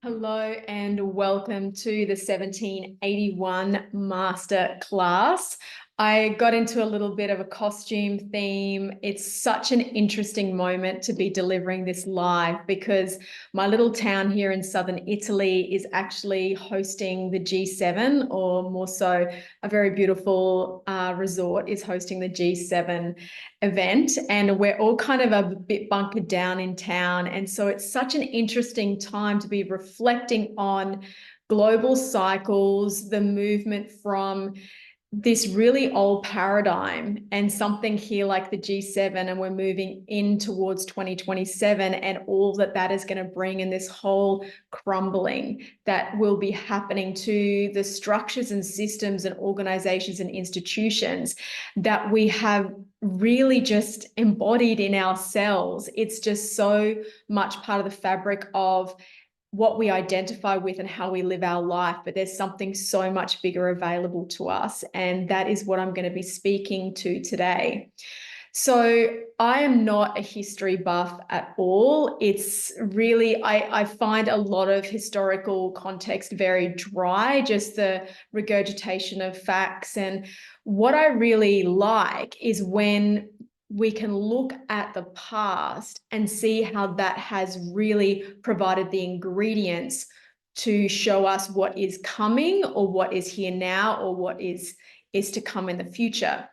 Hello and welcome to the 1781 Masterclass. I got into a little bit of a costume theme. It's such an interesting moment to be delivering this live because my little town here in southern Italy is actually hosting the G7, or more so, a very beautiful resort is hosting the G7 event, and we're all kind of a bit bunkered down in town. And so it's such an interesting time to be reflecting on global cycles, the movement from this really old paradigm and something here like the G7, and we're moving in towards 2027 and all that that is going to bring, in this whole crumbling that will be happening to the structures and systems and organizations and institutions that we have really just embodied in ourselves. It's just so much part of the fabric of what we identify with and how we live our life, but there's something so much bigger available to us. And that is what I'm going to be speaking to today. So I am not a history buff at all. It's really, I find a lot of historical context very dry, just the regurgitation of facts. And what I really like is when we can look at the past and see how that has really provided the ingredients to show us what is coming, or what is here now, or what is to come in the future.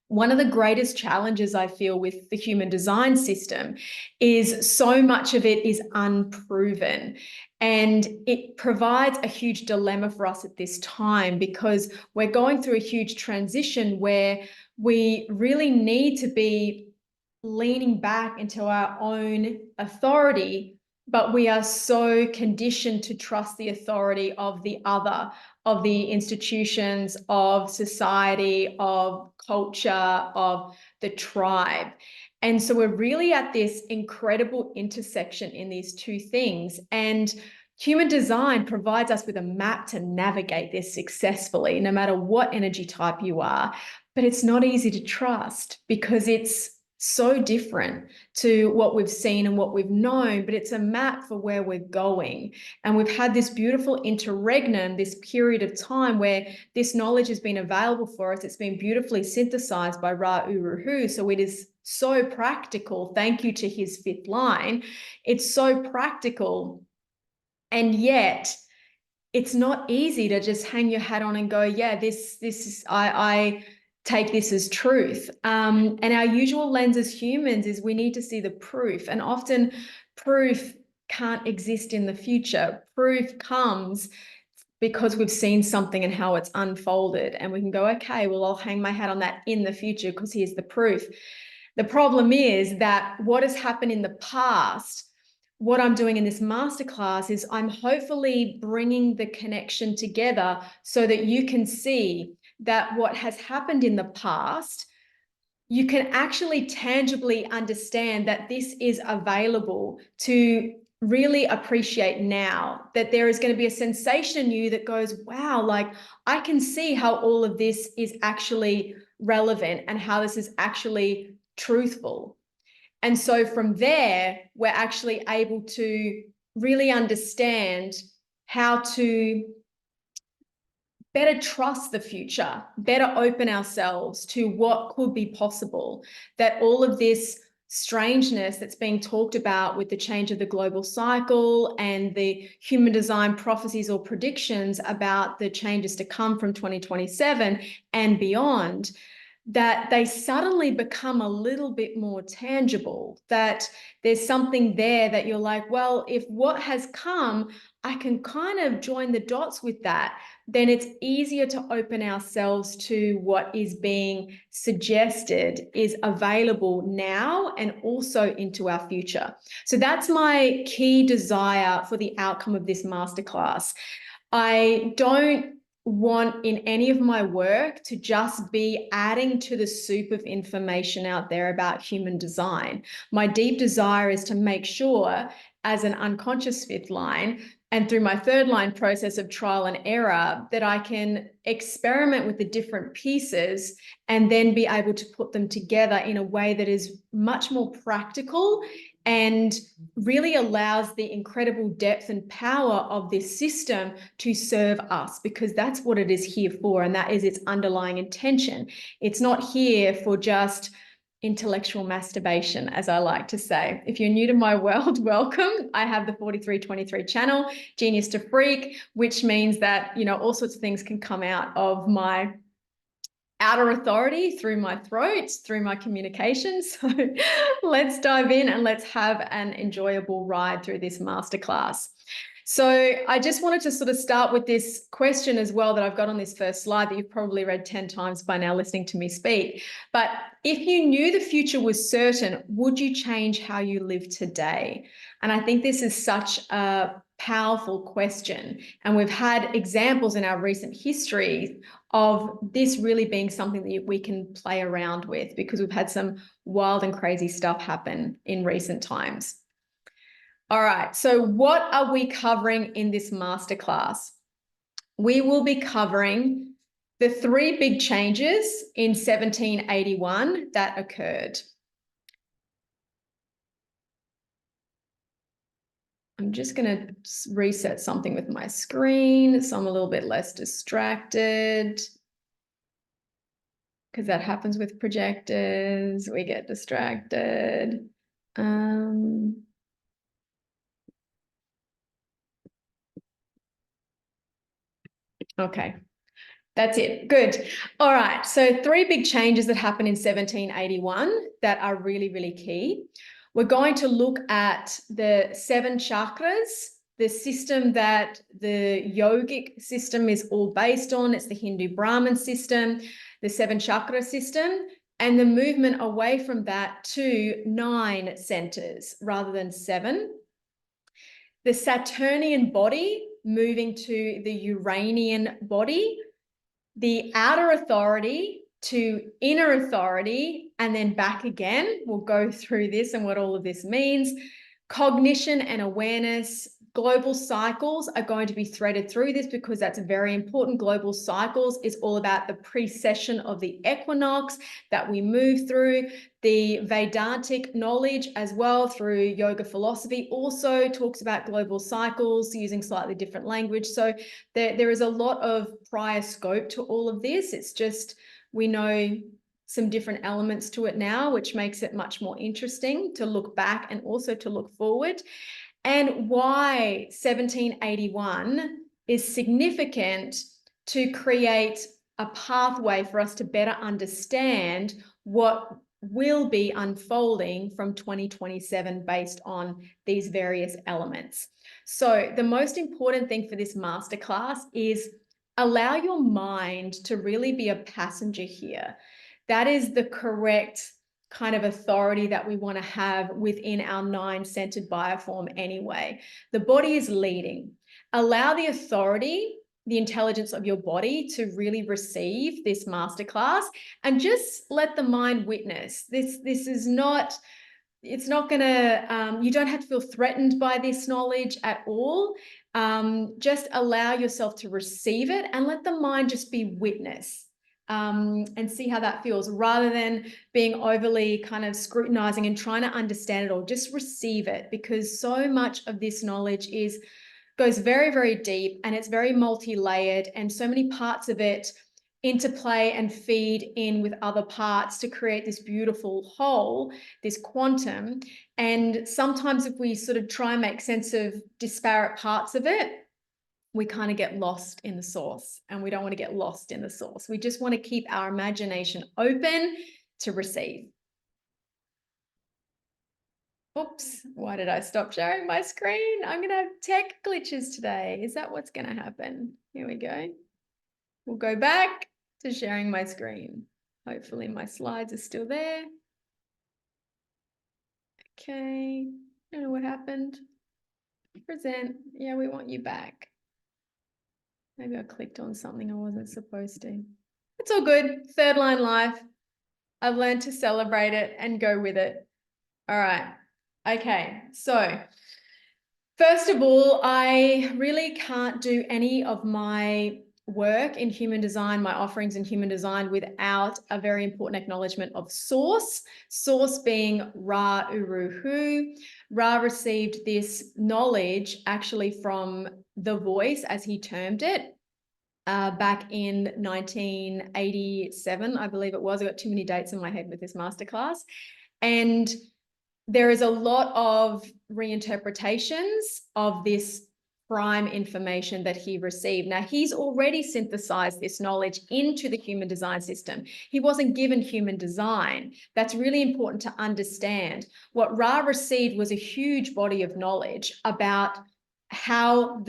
One of the greatest challenges I feel with the human design system is so much of it is unproven. And it provides a huge dilemma for us at this time, because we're going through a huge transition where we really need to be leaning back into our own authority, but we are so conditioned to trust the authority of the other, of the institutions, of society, of culture, of the tribe. And so we're really at this incredible intersection in these two things. And human design provides us with a map to navigate this successfully, no matter what energy type you are. But it's not easy to trust because it's so different to what we've seen and what we've known, but it's a map for where we're going. And we've had this beautiful interregnum, this period of time where this knowledge has been available for us. It's been beautifully synthesized by Ra-Uru-Hu. So it is so practical. Thank you to his fifth line. It's so practical. And yet it's not easy to just hang your hat on and go, yeah, this is, I take this as truth. And our usual lens as humans is we need to see the proof. And often proof can't exist in the future. Proof comes because we've seen something and how it's unfolded. And we can go, okay, well, I'll hang my hat on that in the future because here's the proof. The problem is that what has happened in the past, what I'm doing in this masterclass is I'm hopefully bringing the connection together so that you can see that what has happened in the past, you can actually tangibly understand that this is available to really appreciate now, that there is going to be a sensation in you that goes, wow, like I can see how all of this is actually relevant and how this is actually truthful. And so from there, we're actually able to really understand how to better trust the future, better open ourselves to what could be possible, that all of this strangeness that's being talked about with the change of the global cycle and the human design prophecies or predictions about the changes to come from 2027 and beyond, that they suddenly become a little bit more tangible, that there's something there that you're like, well, if what has come, I can kind of join the dots with that, then it's easier to open ourselves to what is being suggested is available now and also into our future. So that's my key desire for the outcome of this masterclass. I don't want in any of my work to just be adding to the soup of information out there about human design. My deep desire is to make sure, as an unconscious fifth line and through my third line process of trial and error, that I can experiment with the different pieces and then be able to put them together in a way that is much more practical and really allows the incredible depth and power of this system to serve us, because that's what it is here for, and that is its underlying intention. It's not here for just intellectual masturbation, as I like to say. If you're new to my world, welcome. I have the 4323 channel, Genius to Freak, which means that, you know, all sorts of things can come out of my outer authority through my throat, through my communication. So let's dive in and let's have an enjoyable ride through this masterclass. So I just wanted to sort of start with this question as well that I've got on this first slide that you've probably read 10 times by now listening to me speak. But if you knew the future was certain, would you change how you live today? And I think this is such a powerful question. And we've had examples in our recent history of this really being something that we can play around with, because we've had some wild and crazy stuff happen in recent times. All right, so what are we covering in this masterclass? We will be covering the 3 big changes in 1781 that occurred. I'm just going to reset something with my screen so I'm a little bit less distracted, because that happens with projectors. We get distracted. Okay, that's it. Good. All right, so 3 big changes that happened in 1781 that are really, really key. We're going to look at the 7 chakras, the system that the yogic system is all based on. It's the Hindu Brahmin system, the 7 chakra system, and the movement away from that to 9 centers rather than 7. The Saturnian body moving to the Uranian body, the outer authority to inner authority, and then back again. We'll go through this and what all of this means. Cognition and awareness. Global cycles are going to be threaded through this, because that's very important. Global cycles is all about the precession of the equinox that we move through. The Vedantic knowledge as well through yoga philosophy also talks about global cycles using slightly different language. So there is a lot of prior scope to all of this. It's just we know some different elements to it now, which makes it much more interesting to look back and also to look forward. And why 1781 is significant to create a pathway for us to better understand what will be unfolding from 2027 based on these various elements. So the most important thing for this masterclass is allow your mind to really be a passenger here. That is the correct kind of authority that we want to have within our 9-centered bioform anyway. The body is leading. Allow the authority, the intelligence of your body to really receive this masterclass, and just let the mind witness. This is not, it's not going to, you don't have to feel threatened by this knowledge at all. Just allow yourself to receive it and let the mind just be witness. And see how that feels, rather than being overly kind of scrutinizing and trying to understand it all. Just receive it, because so much of this knowledge goes very, very deep, and it's very multi-layered, and so many parts of it interplay and feed in with other parts to create this beautiful whole, this quantum. And sometimes if we sort of try and make sense of disparate parts of it, we kind of get lost in the source, and we don't want to get lost in the source. We just want to keep our imagination open to receive. Oops, why did I stop sharing my screen? I'm going to have tech glitches today. Is that what's going to happen? Here we go. We'll go back to sharing my screen. Hopefully my slides are still there. Okay, I don't know what happened. Present. Yeah, we want you back. Maybe I clicked on something I wasn't supposed to. It's all good. Third line life. I've learned to celebrate it and go with it. All right. Okay. So first of all, I really can't do any of my work in human design, my offerings in human design, without a very important acknowledgement of source. Source being Ra Uru Hu. Ra received this knowledge actually from the voice, as he termed it, back in 1987, I believe it was. I got too many dates in my head with this masterclass. And there is a lot of reinterpretations of this prime information that he received. Now, he's already synthesized this knowledge into the human design system. He wasn't given human design. That's really important to understand. What Ra received was a huge body of knowledge about how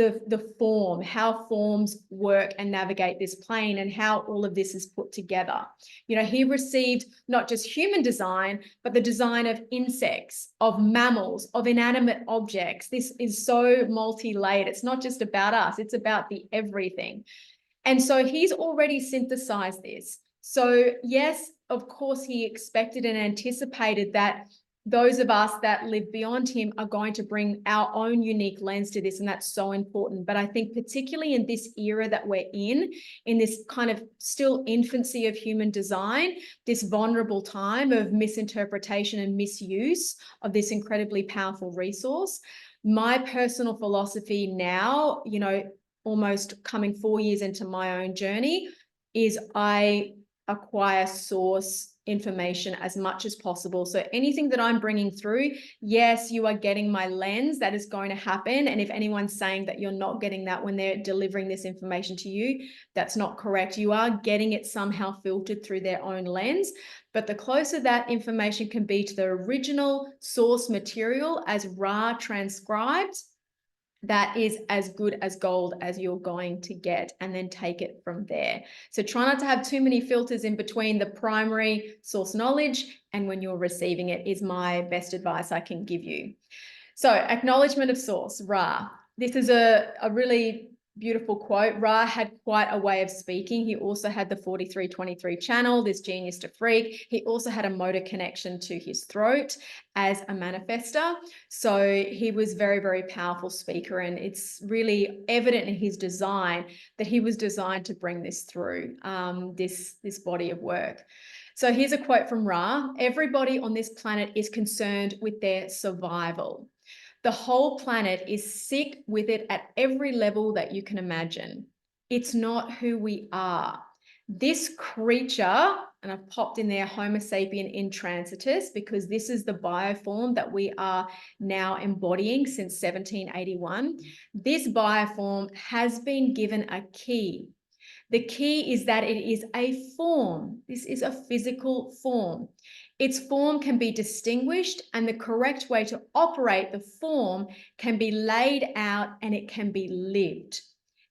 how forms work and navigate this plane, and how all of this is put together. You know, he received not just human design, but the design of insects, of mammals, of inanimate objects. This is so multi-layered. It's not just about us, it's about the everything. And so he's already synthesized this. So yes, of course, he expected and anticipated that those of us that live beyond him are going to bring our own unique lens to this, and that's so important. But I think particularly in this era that we're in this kind of still infancy of human design, this vulnerable time of misinterpretation and misuse of this incredibly powerful resource, my personal philosophy now, you know, almost coming 4 years into my own journey, is I acquire source information as much as possible. So anything that I'm bringing through, yes, you are getting my lens. That is going to happen. And if anyone's saying that you're not getting that when they're delivering this information to you, that's not correct. You are getting it somehow filtered through their own lens. But the closer that information can be to the original source material as Ra transcribed, that is as good as gold as you're going to get, and then take it from there. So try not to have too many filters in between the primary source knowledge and when you're receiving it, is my best advice I can give you. So acknowledgement of source, Ra. This is a really beautiful quote. Ra had quite a way of speaking. He also had the 4323 channel, this genius to freak. He also had a motor connection to his throat as a manifester. So he was very, very powerful speaker. And it's really evident in his design that he was designed to bring this through, this body of work. So here's a quote from Ra. Everybody on this planet is concerned with their survival. The whole planet is sick with it at every level that you can imagine. It's not who we are. This creature, and I've popped in there Homo sapien intransitus, because this is the bioform that we are now embodying since 1781. This bioform has been given a key. The key is that it is a form. This is a physical form. Its form can be distinguished, and the correct way to operate the form can be laid out, and it can be lived.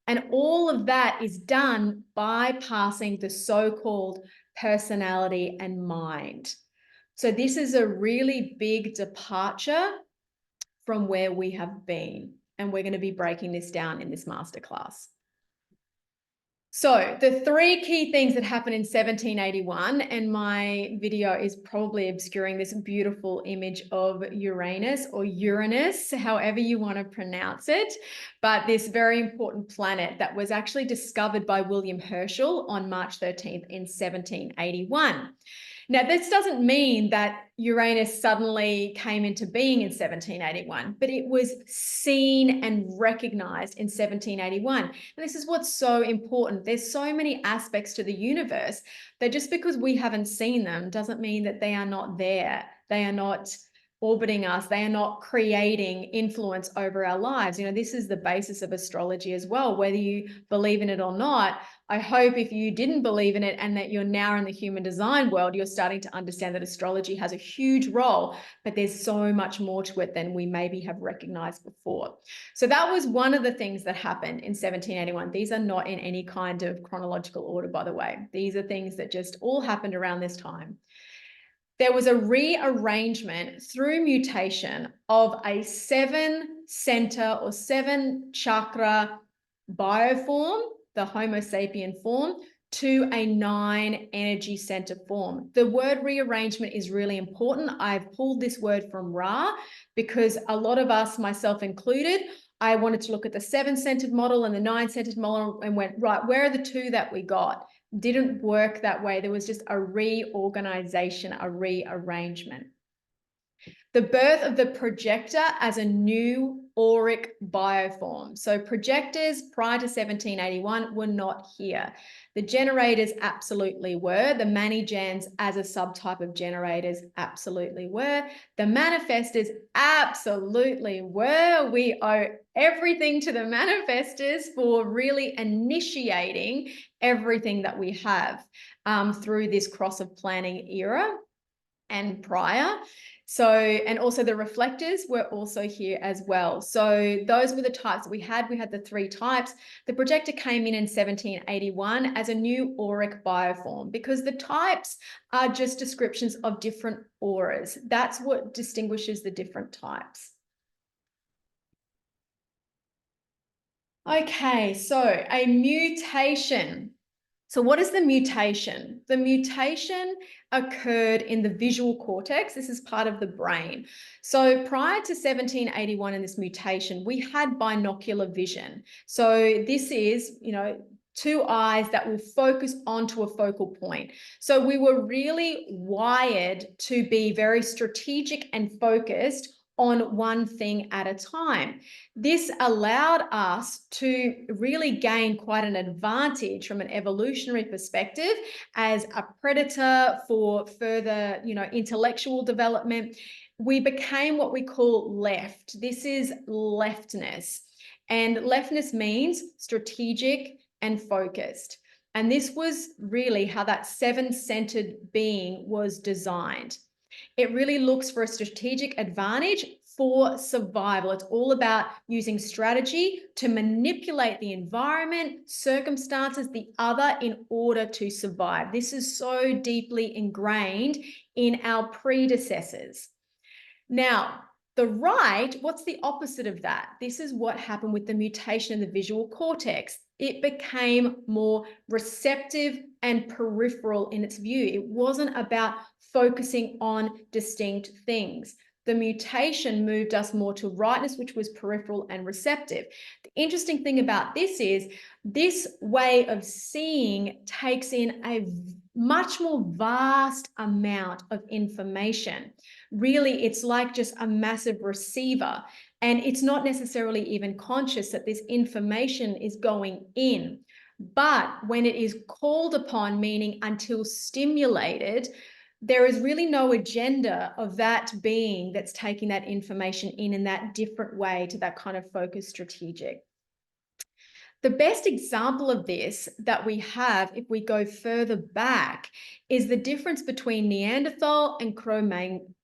And all of that is done bypassing the so-called personality and mind. So this is a really big departure from where we have been, and we're going to be breaking this down in this masterclass. So the three key things that happened in 1781, and my video is probably obscuring this beautiful image of Uranus, or Uranus, however you want to pronounce it, but this very important planet that was actually discovered by William Herschel on March 13th in 1781. Now, this doesn't mean that Uranus suddenly came into being in 1781, but it was seen and recognized in 1781. And this is what's so important. There's so many aspects to the universe that just because we haven't seen them doesn't mean that they are not there. They are not orbiting us. They are not creating influence over our lives. You know, this is the basis of astrology as well, whether you believe in it or not. I hope if you didn't believe in it and that you're now in the human design world, you're starting to understand that astrology has a huge role, but there's so much more to it than we maybe have recognized before. So that was one of the things that happened in 1781. These are not in any kind of chronological order, by the way. These are things that just all happened around this time. There was a rearrangement through mutation of a 7-center or 7-chakra bioform, the Homo sapien form, to a 9 energy center form. The word rearrangement is really important. I've pulled this word from Ra because a lot of us, myself included, I wanted to look at the 7-centered model and the 9-centered model and went, right, where are the 2 that we got? Didn't work that way. There was just a reorganization, a rearrangement. The birth of the projector as a new auric bioform. So projectors prior to 1781 were not here. The generators absolutely were. The Manijans as a subtype of generators absolutely were. The manifestors absolutely were. We owe everything to the manifestors for really initiating everything that we have through this cross of planning era and prior. So, and also the reflectors were also here as well. So those were the types that we had. We had the 3 types. The projector came in 1781 as a new auric bioform because the types are just descriptions of different auras. That's what distinguishes the different types. Okay, so a mutation. So what is the mutation? The mutation occurred in the visual cortex. This is part of the brain. So prior to 1781 in this mutation, we had binocular vision. So this is, 2 eyes that will focus onto a focal point. So we were really wired to be very strategic and focused on one thing at a time. This allowed us to really gain quite an advantage from an evolutionary perspective as a predator for further, intellectual development. We became what we call left. This is leftness. And leftness means strategic and focused. And this was really how that 7-centered being was designed. It really looks for a strategic advantage for survival. It's all about using strategy to manipulate the environment, circumstances, the other in order to survive. This is so deeply ingrained in our predecessors. Now, the right, what's the opposite of that? This is what happened with the mutation in the visual cortex. It became more receptive and peripheral in its view. It wasn't about focusing on distinct things. The mutation moved us more to rightness, which was peripheral and receptive. The interesting thing about this is this way of seeing takes in a much more vast amount of information. Really, it's like just a massive receiver. And it's not necessarily even conscious that this information is going in. But when it is called upon, meaning until stimulated, there is really no agenda of that being that's taking that information in that different way to that kind of focused strategic. The best example of this that we have, if we go further back, is the difference between Neanderthal and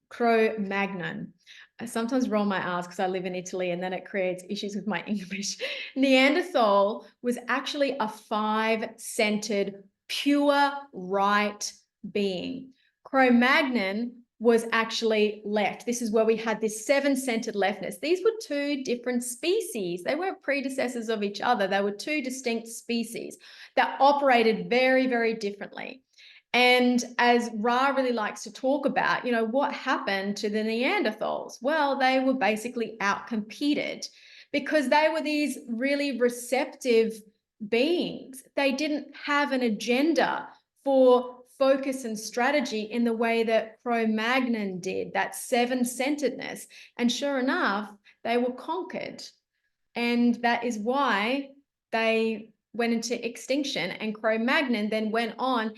Cro-Magnon. I sometimes roll my R's because I live in Italy and then it creates issues with my English. Neanderthal was actually a 5-centered, pure right being. Cro-Magnon was actually left. This is where we had this 7-centered leftness. These were 2 different species. They weren't predecessors of each other. They were 2 distinct species that operated very, very differently. And as Ra really likes to talk about, what happened to the Neanderthals? Well, they were basically outcompeted because they were these really receptive beings. They didn't have an agenda for focus and strategy in the way that Cro-Magnon did, that 7-centeredness. And sure enough, they were conquered. And that is why they went into extinction, and Cro-Magnon then went on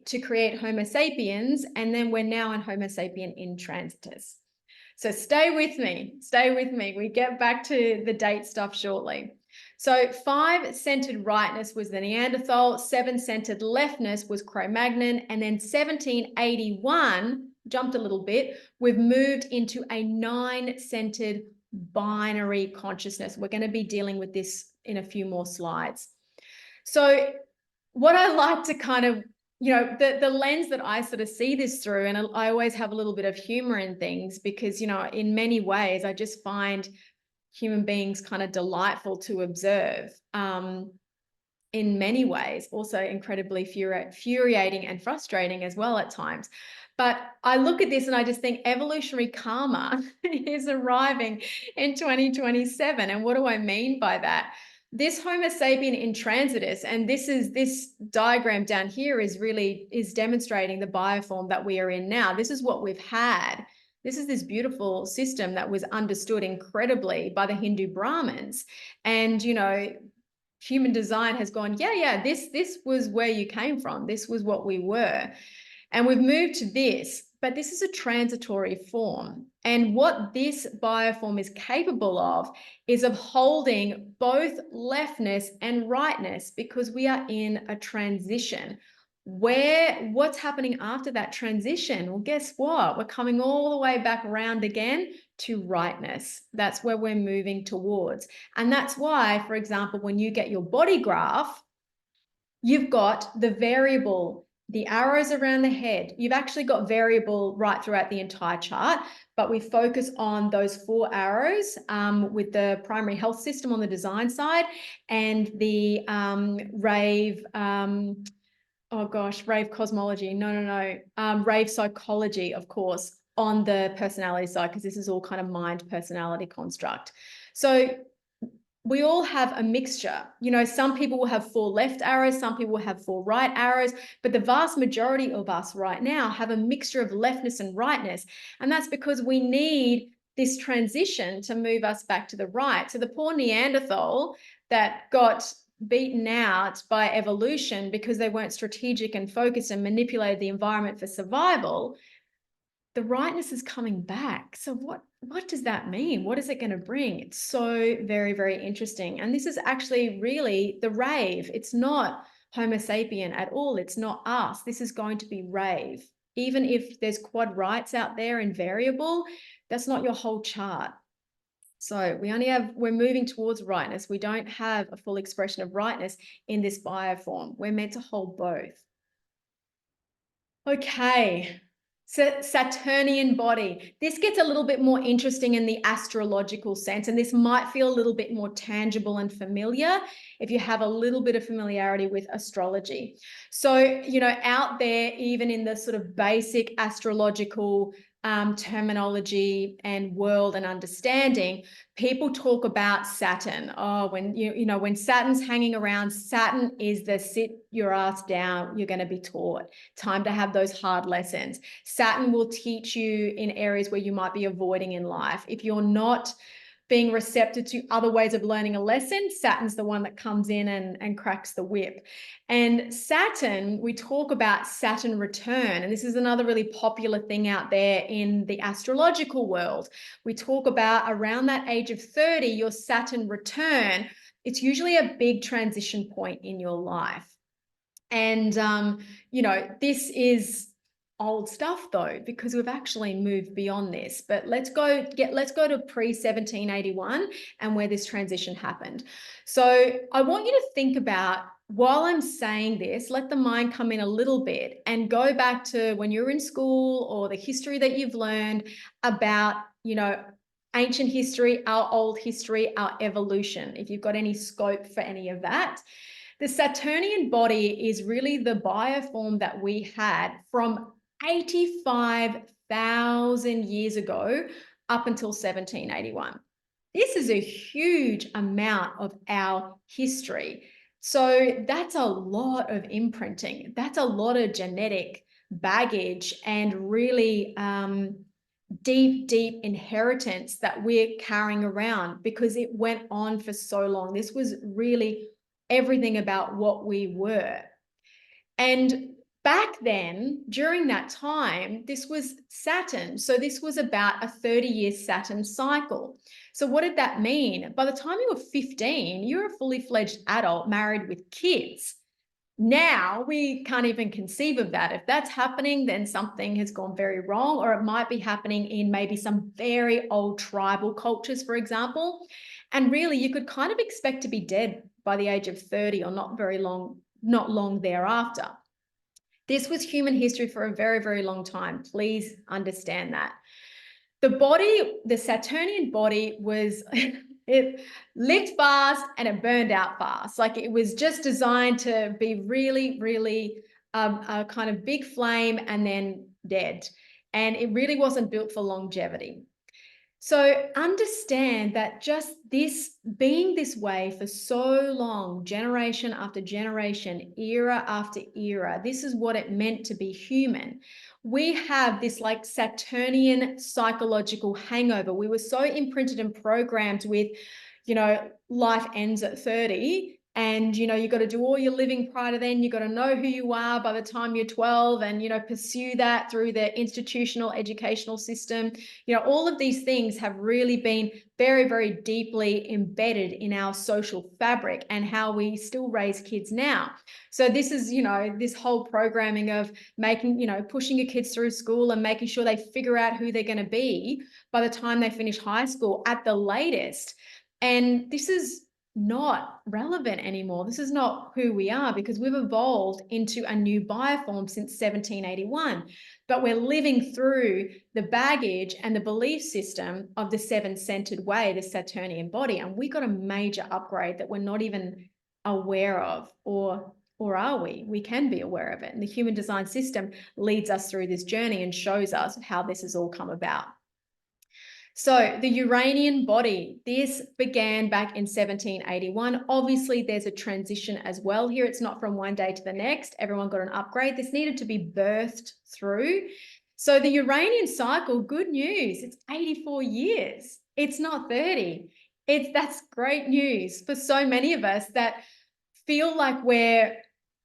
to create Homo sapiens, and then we're now in Homo sapien in transitus. So stay with me. We get back to the date stuff shortly. So 5-centered rightness was the Neanderthal, 7-centered leftness was Cro-Magnon, and then 1781, jumped a little bit, we've moved into a 9-centered binary consciousness. We're going to be dealing with this in a few more slides. So what I like to kind of, the lens that I sort of see this through, and I always have a little bit of humor in things because, in many ways, I just find human beings kind of delightful to observe, in many ways, also incredibly infuriating and frustrating as well at times. But I look at this and I just think evolutionary karma is arriving in 2027. And what do I mean by that? This Homo sapien intransitus, and this diagram down here is demonstrating the bioform that we are in now. This is what we've had. This is this beautiful system that was understood incredibly by the Hindu Brahmins. And, you know, human design has gone, yeah, this was where you came from. This was what we were. And we've moved to this, but this is a transitory form. And what this bioform is capable of is of holding both leftness and rightness, because we are in a transition. What's happening after that transition? Well, guess what? We're coming all the way back around again to rightness. That's where we're moving towards. And that's why, for example, when you get your body graph, you've got the variable, the arrows around the head. You've actually got variable right throughout the entire chart, but we focus on those 4 arrows with the primary health system on the design side, and the rave cosmology. Rave psychology, of course, on the personality side, because this is all kind of mind personality construct. So we all have a mixture. You know, some people will have 4 left arrows, some people will have 4 right arrows, but the vast majority of us right now have a mixture of leftness and rightness. And that's because we need this transition to move us back to the right. So the poor Neanderthal that got beaten out by evolution because they weren't strategic and focused and manipulated the environment for survival, the rightness is coming back. So what does that mean? What is it going to bring? It's so very, very interesting. And this is actually really the rave. It's not Homo sapien at all. It's not us. This is going to be rave. Even if there's quad rights out there in variable, that's not your whole chart. So we're moving towards rightness. We don't have a full expression of rightness in this bioform. We're meant to hold both. Okay. Saturnian body. This gets a little bit more interesting in the astrological sense, and this might feel a little bit more tangible and familiar if you have a little bit of familiarity with astrology. So, you know, out there, even in the sort of basic astrological terminology and world and understanding, people talk about Saturn. Oh, when you know when Saturn's hanging around, Saturn is the sit your ass down, you're going to be taught. Time to have those hard lessons. Saturn will teach you in areas where you might be avoiding in life. If you're not being receptive to other ways of learning a lesson, Saturn's the one that comes in and cracks the whip. And Saturn, we talk about Saturn return, and this is another really popular thing out there in the astrological world. We talk about around that age of 30, your Saturn return. It's usually a big transition point in your life. And, you know, this is old stuff though, because we've actually moved beyond this. But let's go to pre-1781 and where this transition happened. So I want you to think about, while I'm saying this, let the mind come in a little bit and go back to when you're in school or the history that you've learned about, you know, ancient history, our old history, our evolution, if you've got any scope for any of that. The Saturnian body is really the bioform that we had from 85,000 years ago up until 1781. This is a huge amount of our history. So that's a lot of imprinting. That's a lot of genetic baggage and really deep, deep inheritance that we're carrying around because it went on for so long. This was really everything about what we were. And back then, during that time, this was Saturn. So this was about a 30-year Saturn cycle. So what did that mean? By the time you were 15, you were a fully fledged adult married with kids. Now we can't even conceive of that. If that's happening, then something has gone very wrong, or it might be happening in maybe some very old tribal cultures, for example. And really, you could kind of expect to be dead by the age of 30 or not long thereafter. This was human history for a very, very long time. Please understand that. The Saturnian body was It lit fast and it burned out fast. Like it was just designed to be really, really a kind of big flame and then dead. And it really wasn't built for longevity. So understand that just this being this way for so long, generation after generation, era after era, this is what it meant to be human. We have this like Saturnian psychological hangover. We were so imprinted and programmed with, life ends at 30. And, you got to do all your living prior to then. You got to know who you are by the time you're 12 and, pursue that through the institutional educational system. All of these things have really been very, very deeply embedded in our social fabric and how we still raise kids now. So this is, this whole programming of making, pushing your kids through school and making sure they figure out who they're going to be by the time they finish high school at the latest. And this is not relevant anymore. This is not who we are because we've evolved into a new bioform since 1781. But we're living through the baggage and the belief system of the seven-centered way, the Saturnian body. And we got a major upgrade that we're not even aware of, or are we? We can be aware of it. And the human design system leads us through this journey and shows us how this has all come about. So the Uranian body, this began back in 1781. Obviously, there's a transition as well here. It's not from one day to the next. Everyone got an upgrade. This needed to be birthed through. So the Uranian cycle, good news, it's 84 years. It's not 30. That's great news for so many of us that feel like we're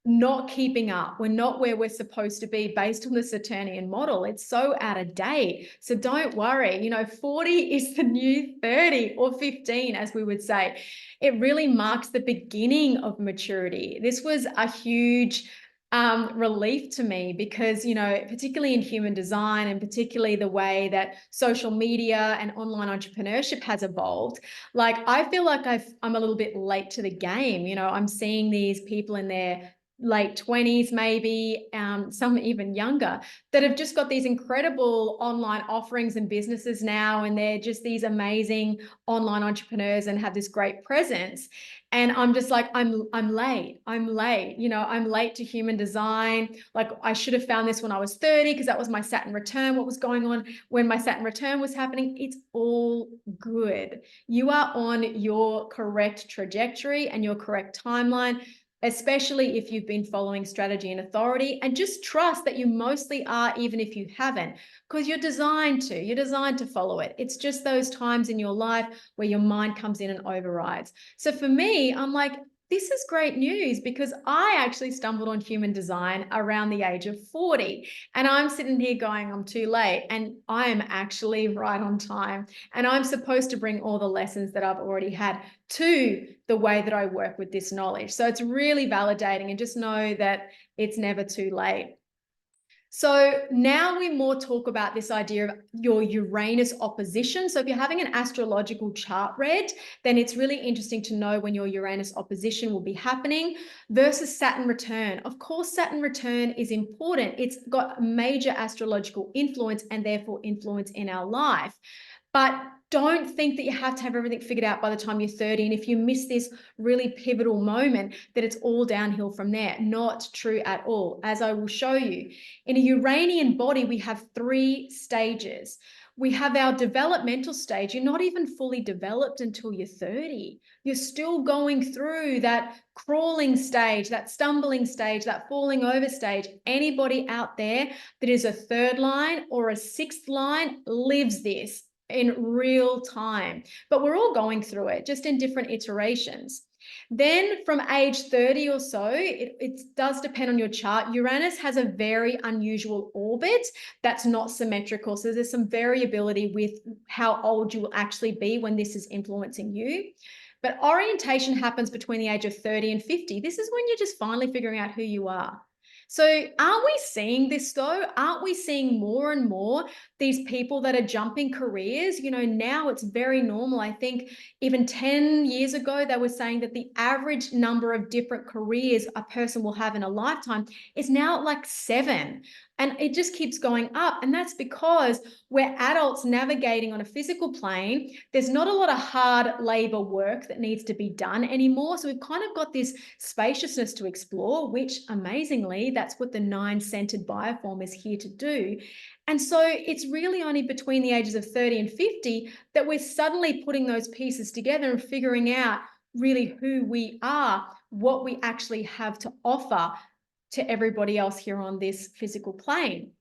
not keeping up. We're not where we're supposed to be based on the Saturnian model. It's so out of date. So don't worry, 40 is the new 30 or 15, as we would say. It really marks the beginning of maturity. This was a huge relief to me because, particularly in human design and particularly the way that social media and online entrepreneurship has evolved, like I feel like I'm a little bit late to the game. I'm seeing these people in their late 20s, maybe some even younger, that have just got these incredible online offerings and businesses now, and they're just these amazing online entrepreneurs and have this great presence. And I'm just like, I'm late. I'm late to human design. Like I should have found this when I was 30 because that was my Saturn return. What was going on when my Saturn return was happening? It's all good. You are on your correct trajectory and your correct timeline, especially if you've been following strategy and authority, and just trust that you mostly are, even if you haven't, because you're designed to follow it. It's just those times in your life where your mind comes in and overrides. So for me, I'm like, this is great news because I actually stumbled on human design around the age of 40. And I'm sitting here going, I'm too late. And I am actually right on time. And I'm supposed to bring all the lessons that I've already had to the way that I work with this knowledge. So it's really validating, and just know that it's never too late. So now we more talk about this idea of your Uranus opposition. So if you're having an astrological chart read, then it's really interesting to know when your Uranus opposition will be happening versus Saturn return. Of course, Saturn return is important. It's got major astrological influence and therefore influence in our life. But don't think that you have to have everything figured out by the time you're 30. And if you miss this really pivotal moment, that it's all downhill from there. Not true at all, as I will show you. In a Uranian body, we have 3 stages. We have our developmental stage. You're not even fully developed until you're 30. You're still going through that crawling stage, that stumbling stage, that falling over stage. Anybody out there that is a 3rd line or a 6th line lives this in real time, but we're all going through it, just in different iterations. Then from age 30 or so, it does depend on your chart. Uranus has a very unusual orbit that's not symmetrical. So there's some variability with how old you will actually be when this is influencing you. But orientation happens between the age of 30 and 50. This is when you're just finally figuring out who you are. So aren't we seeing this though? Aren't we seeing more and more these people that are jumping careers? Now it's very normal. I think even 10 years ago, they were saying that the average number of different careers a person will have in a lifetime is now like 7. And it just keeps going up. And that's because we're adults navigating on a physical plane. There's not a lot of hard labor work that needs to be done anymore. So we've kind of got this spaciousness to explore, which amazingly, that's what the 9-centered bioform is here to do. And so it's really only between the ages of 30 and 50 that we're suddenly putting those pieces together and figuring out really who we are, what we actually have to offer to everybody else here on this physical plane.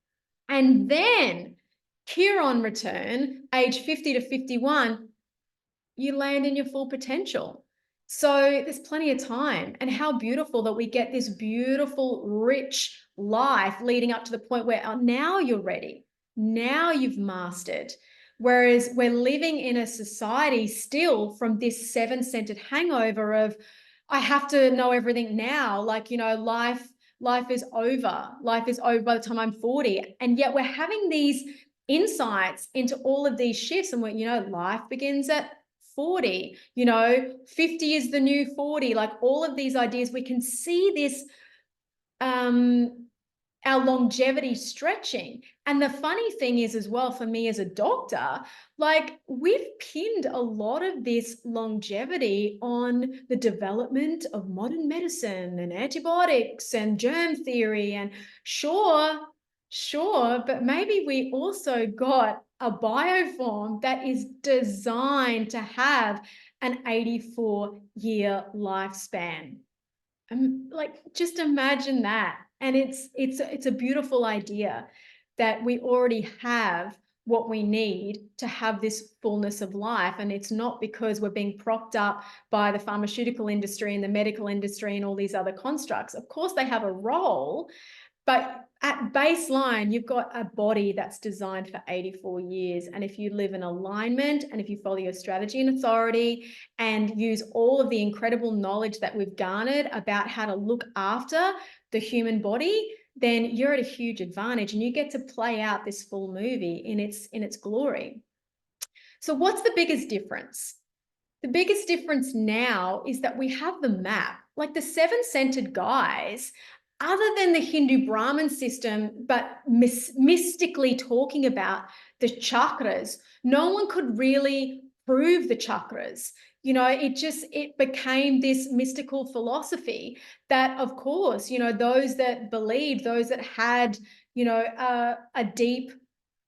And then Chiron return, age 50 to 51, you land in your full potential. So there's plenty of time. And how beautiful that we get this beautiful, rich life leading up to the point where now you're ready. Now you've mastered. Whereas we're living in a society still from this 7-centered hangover of, I have to know everything now. Like, life is over. Life is over by the time I'm 40. And yet we're having these insights into all of these shifts. And life begins at 40, 50 is the new 40, like all of these ideas, we can see this, our longevity stretching. And the funny thing is as well, for me as a doctor, like we've pinned a lot of this longevity on the development of modern medicine and antibiotics and germ theory. And sure, but maybe we also got a bioform that is designed to have an 84-year lifespan. Like, just imagine that. And it's a beautiful idea that we already have what we need to have this fullness of life. And it's not because we're being propped up by the pharmaceutical industry and the medical industry and all these other constructs. Of course, they have a role, but at baseline, you've got a body that's designed for 84 years. And if you live in alignment and if you follow your strategy and authority and use all of the incredible knowledge that we've garnered about how to look after the human body, then you're at a huge advantage and you get to play out this full movie in its glory. So what's the biggest difference? The biggest difference now is that we have the map. Like the 7-centered guys, other than the Hindu Brahmin system, but mystically talking about the chakras, no one could really prove the chakras. It became this mystical philosophy that, of course, those that believed, those that had, a deep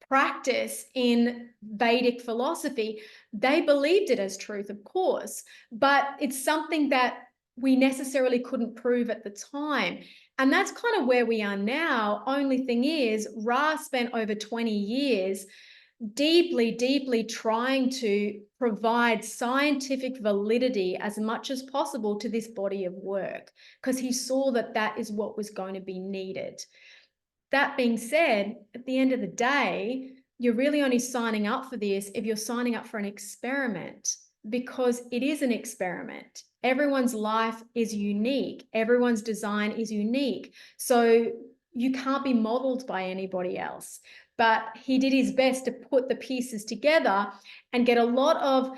practice in Vedic philosophy, they believed it as truth, of course, but it's something that we necessarily couldn't prove at the time. And that's kind of where we are now. Only thing is, Ra spent over 20 years deeply, deeply trying to provide scientific validity as much as possible to this body of work, because he saw that that is what was going to be needed. That being said, at the end of the day, you're really only signing up for this if you're signing up for an experiment, because it is an experiment. Everyone's life is unique. Everyone's design is unique. So you can't be modeled by anybody else. But he did his best to put the pieces together and get a lot of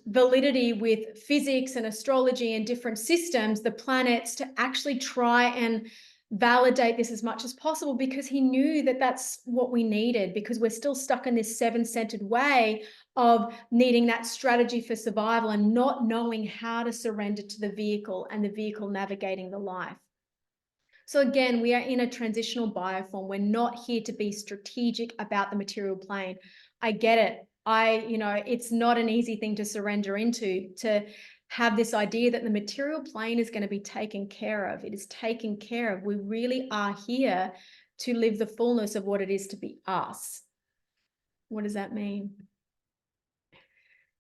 validity with physics and astrology and different systems, the planets, to actually try and validate this as much as possible, because he knew that that's what we needed, because we're still stuck in this 7-centered way of needing that strategy for survival and not knowing how to surrender to the vehicle and the vehicle navigating the life. So again, we are in a transitional bioform. We're not here to be strategic about the material plane. I get it. It's not an easy thing to surrender into, to have this idea that the material plane is going to be taken care of. It is taken care of. We really are here to live the fullness of what it is to be us. What does that mean?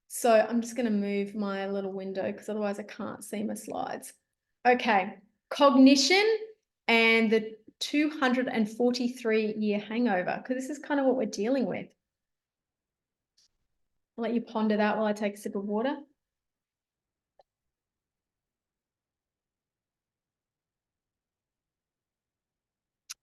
So I'm just going to move my little window because otherwise I can't see my slides. Okay, cognition and the 243-year hangover, because this is kind of what we're dealing with. I'll let you ponder that while I take a sip of water.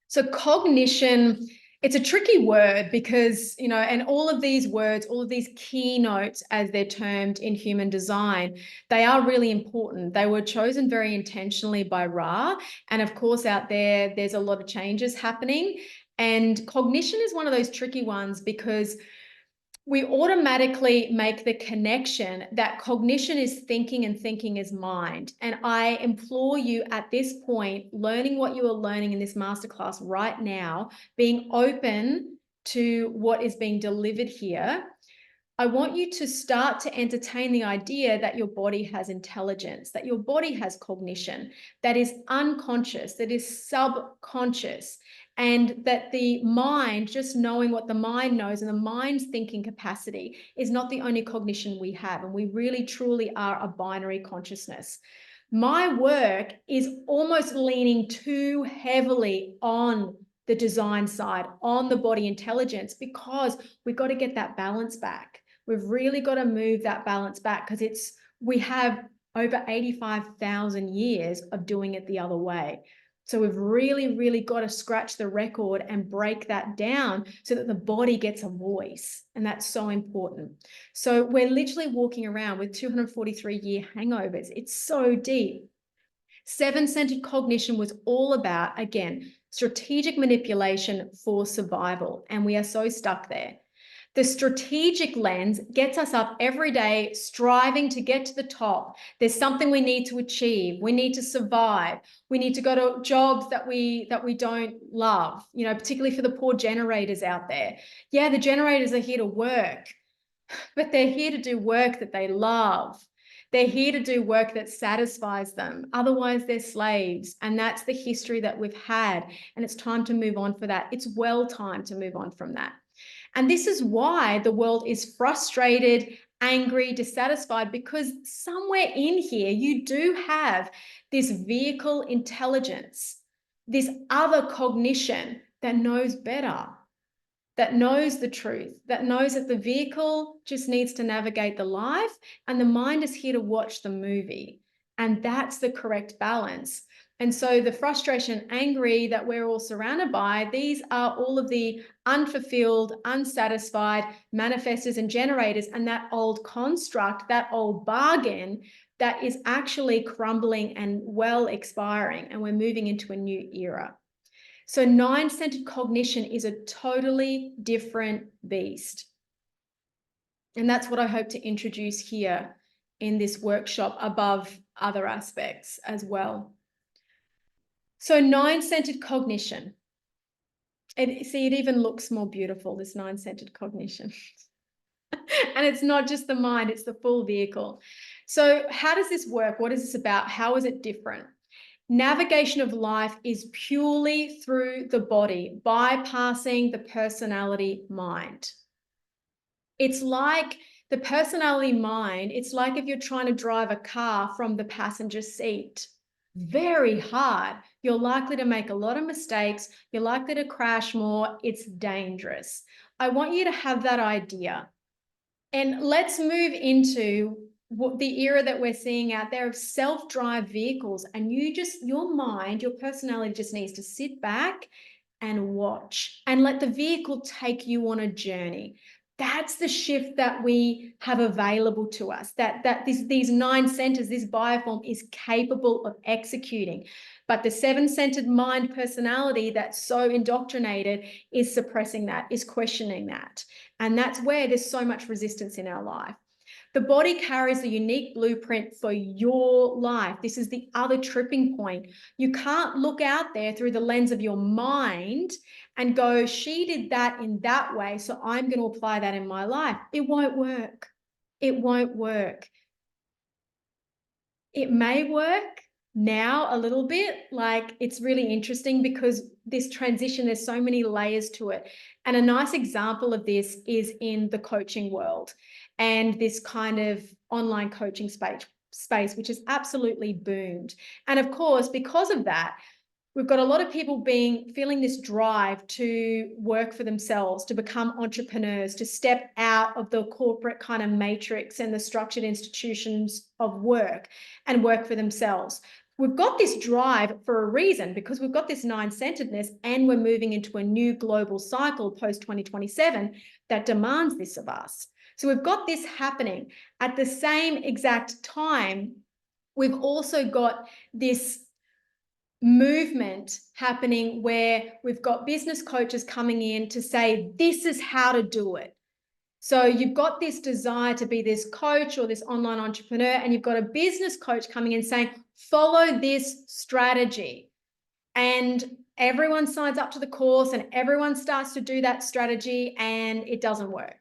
So cognition It's a tricky word because, you know, and all of these words, all of these keynotes, as they're termed in human design, they are really important. They were chosen very intentionally by Ra. And of course, out there, there's a lot of changes happening. And cognition is one of those tricky ones because we automatically make the connection that cognition is thinking and thinking is mind. And I implore you at this point, learning what you are learning in this masterclass right now, being open to what is being delivered here, I want you to start to entertain the idea that your body has intelligence, that your body has cognition, that is unconscious, that is subconscious, and that the mind, just knowing what the mind knows and the mind's thinking capacity is not the only cognition we have. And we really, truly are a binary consciousness. My work is almost leaning too heavily on the design side, on the body intelligence, because we've got to get that balance back. We've really got to move that balance back because we have over 85,000 years of doing it the other way. So we've really, really got to scratch the record and break that down so that the body gets a voice. And that's so important. So we're literally walking around with 243-year hangovers. It's so deep. Seven-centered cognition was all about, again, strategic manipulation for survival. And we are so stuck there. The strategic lens gets us up every day, striving to get to the top. There's something we need to achieve. We need to survive. We need to go to jobs that we don't love, you know, particularly for the poor generators out there. Yeah, the generators are here to work, but they're here to do work that they love. They're here to do work that satisfies them. Otherwise, they're slaves. And that's the history that we've had. And it's time to move on for that. It's well time to move on from that. And this is why the world is frustrated, angry, dissatisfied, because somewhere in here, you do have this vehicle intelligence, this other cognition that knows better, that knows the truth, that knows that the vehicle just needs to navigate the life and the mind is here to watch the movie. And that's the correct balance. And so the frustration, angry that we're all surrounded by, these are all of the unfulfilled, unsatisfied manifestors and generators, and that old construct, that old bargain that is actually crumbling and well expiring, and we're moving into a new era. So nine-centered cognition is a totally different beast. And that's what I hope to introduce here in this workshop above other aspects as well. So nine-centered cognition. See, it even looks more beautiful, this nine-centered cognition. And it's not just the mind, it's the full vehicle. So how does this work? What is this about? How is it different? Navigation of life is purely through the body, bypassing the personality mind. It's like the personality mind, it's like if you're trying to drive a car from the passenger seat. Very hard. You're likely to make a lot of mistakes. You're likely to crash more. It's dangerous. I want you to have that idea. And let's move into the era that we're seeing out there of self-drive vehicles. And your mind, your personality just needs to sit back and watch and let the vehicle take you on a journey. That's the shift that we have available to us, that these nine centers, this bioform is capable of executing. But the seven-centered mind personality that's so indoctrinated is suppressing that, is questioning that. And that's where there's so much resistance in our life. The body carries a unique blueprint for your life. This is the other tripping point. You can't look out there through the lens of your mind and go, she did that in that way, so I'm going to apply that in my life. It won't work. It won't work. It may work now a little bit. Like, it's really interesting because this transition, there's so many layers to it. And a nice example of this is in the coaching world and this kind of online coaching space, which has absolutely boomed. And of course, because of that, we've got a lot of people feeling this drive to work for themselves, to become entrepreneurs, to step out of the corporate kind of matrix and the structured institutions of work and work for themselves. we've got this drive for a reason, because we've got this nine-centeredness and we're moving into a new global cycle post 2027 that demands this of us. So we've got this happening. At the same exact time, we've also got this movement happening where we've got business coaches coming in to say, this is how to do it. So you've got this desire to be this coach or this online entrepreneur, and you've got a business coach coming in saying, follow this strategy. And everyone signs up to the course and everyone starts to do that strategy, and it doesn't work.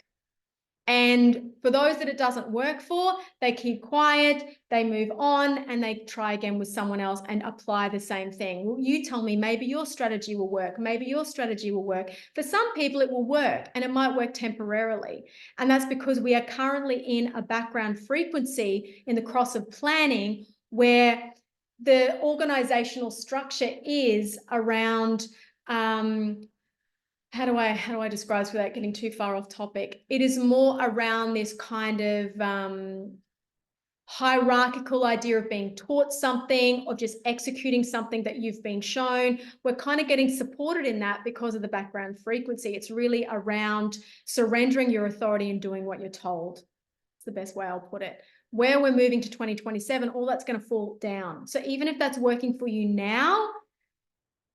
And for those that it doesn't work for, they keep quiet, they move on, and they try again with someone else and apply the same thing. Well, you tell me, maybe your strategy will work, maybe your strategy will work. For some people, it will work, and it might work temporarily. And that's because we are currently in a background frequency in the cross of planning where the organizational structure is around how do I describe this without getting too far off topic? It is more around this kind of hierarchical idea of being taught something or just executing something that you've been shown. We're kind of getting supported in that because of the background frequency. It's really around surrendering your authority and doing what you're told. It's the best way I'll put it. Where we're moving to 2027, all that's going to fall down. So even if that's working for you now,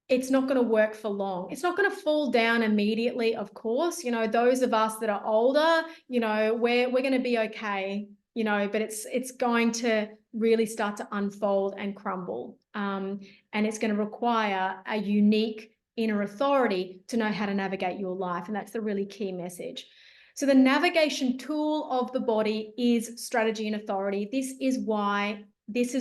it's not going to work for long. It's not going to fall down immediately, of course. You know, those of us that are older, you know, we're going to be okay, you know, but it's going to really start to unfold and crumble. And it's going to require a unique inner authority to know how to navigate your life. And that's the really key message. So the navigation tool of the body is strategy and authority. This is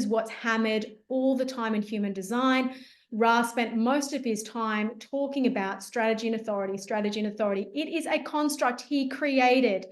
what's hammered all the time in human design. Ra spent most of his time talking about strategy and authority, strategy and authority. It is a construct he created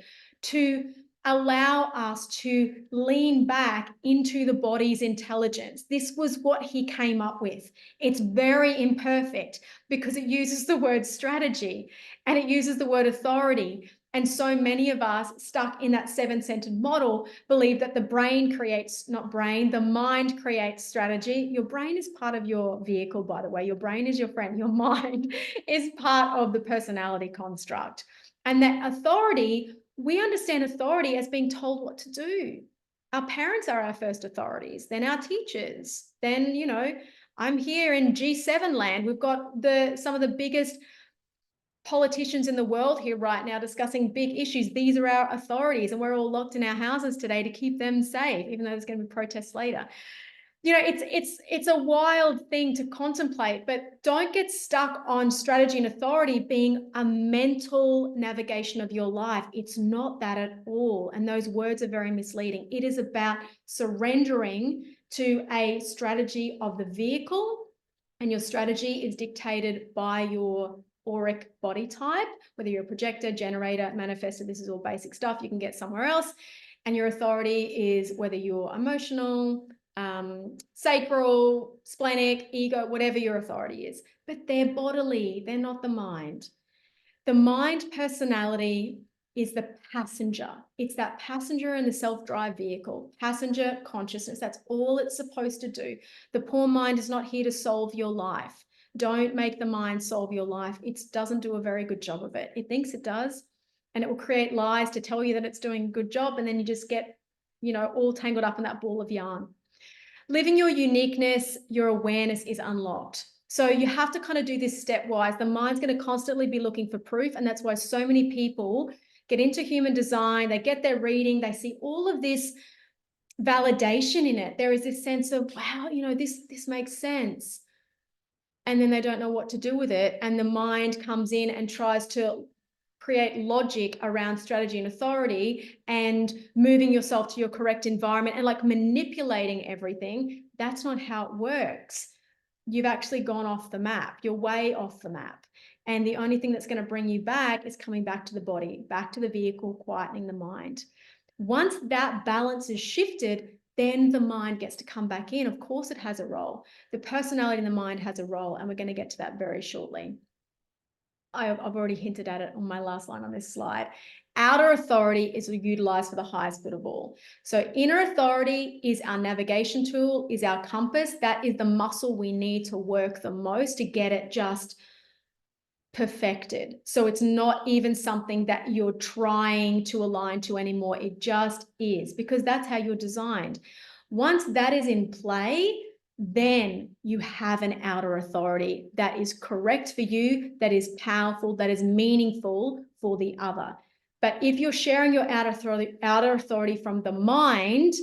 to allow us to lean back into the body's intelligence. This was what he came up with. It's very imperfect because it uses the word strategy and it uses the word authority. And so many of us stuck in that seven-centered model believe that the brain creates, the mind creates strategy. Your brain is part of your vehicle, by the way. Your brain is your friend. Your mind is part of the personality construct. And that authority, we understand authority as being told what to do. Our parents are our first authorities, then our teachers. Then, you know, I'm here in G7 land. We've got some of the biggest politicians in the world here right now discussing big issues. These are our authorities, and we're all locked in our houses today to keep them safe, even though there's going to be protests later. You know, it's a wild thing to contemplate, but don't get stuck on strategy and authority being a mental navigation of your life. It's not that at all. And those words are very misleading. It is about surrendering to a strategy of the vehicle, and your strategy is dictated by your auric body type, whether you're a projector, generator, manifestor. This is all basic stuff you can get somewhere else. And your authority is whether you're emotional, sacral, splenic, ego, whatever your authority is. But they're bodily, they're not the mind. The mind personality is the passenger. It's that passenger in the self-drive vehicle, passenger consciousness. That's all it's supposed to do. The poor mind is not here to solve your life. Don't make the mind solve your life. It doesn't do a very good job of it. It thinks it does, and it will create lies to tell you that it's doing a good job, and then you just get, you know, all tangled up in that ball of yarn. Living your uniqueness, your awareness is unlocked. So you have to kind of do this stepwise. The mind's going to constantly be looking for proof, and that's why so many people get into human design, they get their reading, they see all of this validation in it. There is this sense of, wow, you know, this makes sense. And then they don't know what to do with it. And the mind comes in and tries to create logic around strategy and authority and moving yourself to your correct environment and like manipulating everything. That's not how it works. You've actually gone off the map. You're way off the map. And the only thing that's going to bring you back is coming back to the body, back to the vehicle, quietening the mind. Once that balance is shifted, then the mind gets to come back in. Of course, it has a role. The personality in the mind has a role, and we're going to get to that very shortly. I've already hinted at it on my last line on this slide. Outer authority is utilized for the highest good of all. So inner authority is our navigation tool, is our compass. That is the muscle we need to work the most to get it just perfected. So it's not even something that you're trying to align to anymore. It just is, because that's how you're designed. Once that is in play, then you have an outer authority that is correct for you, that is powerful, that is meaningful for the other. But if you're sharing your outer authority from the mind,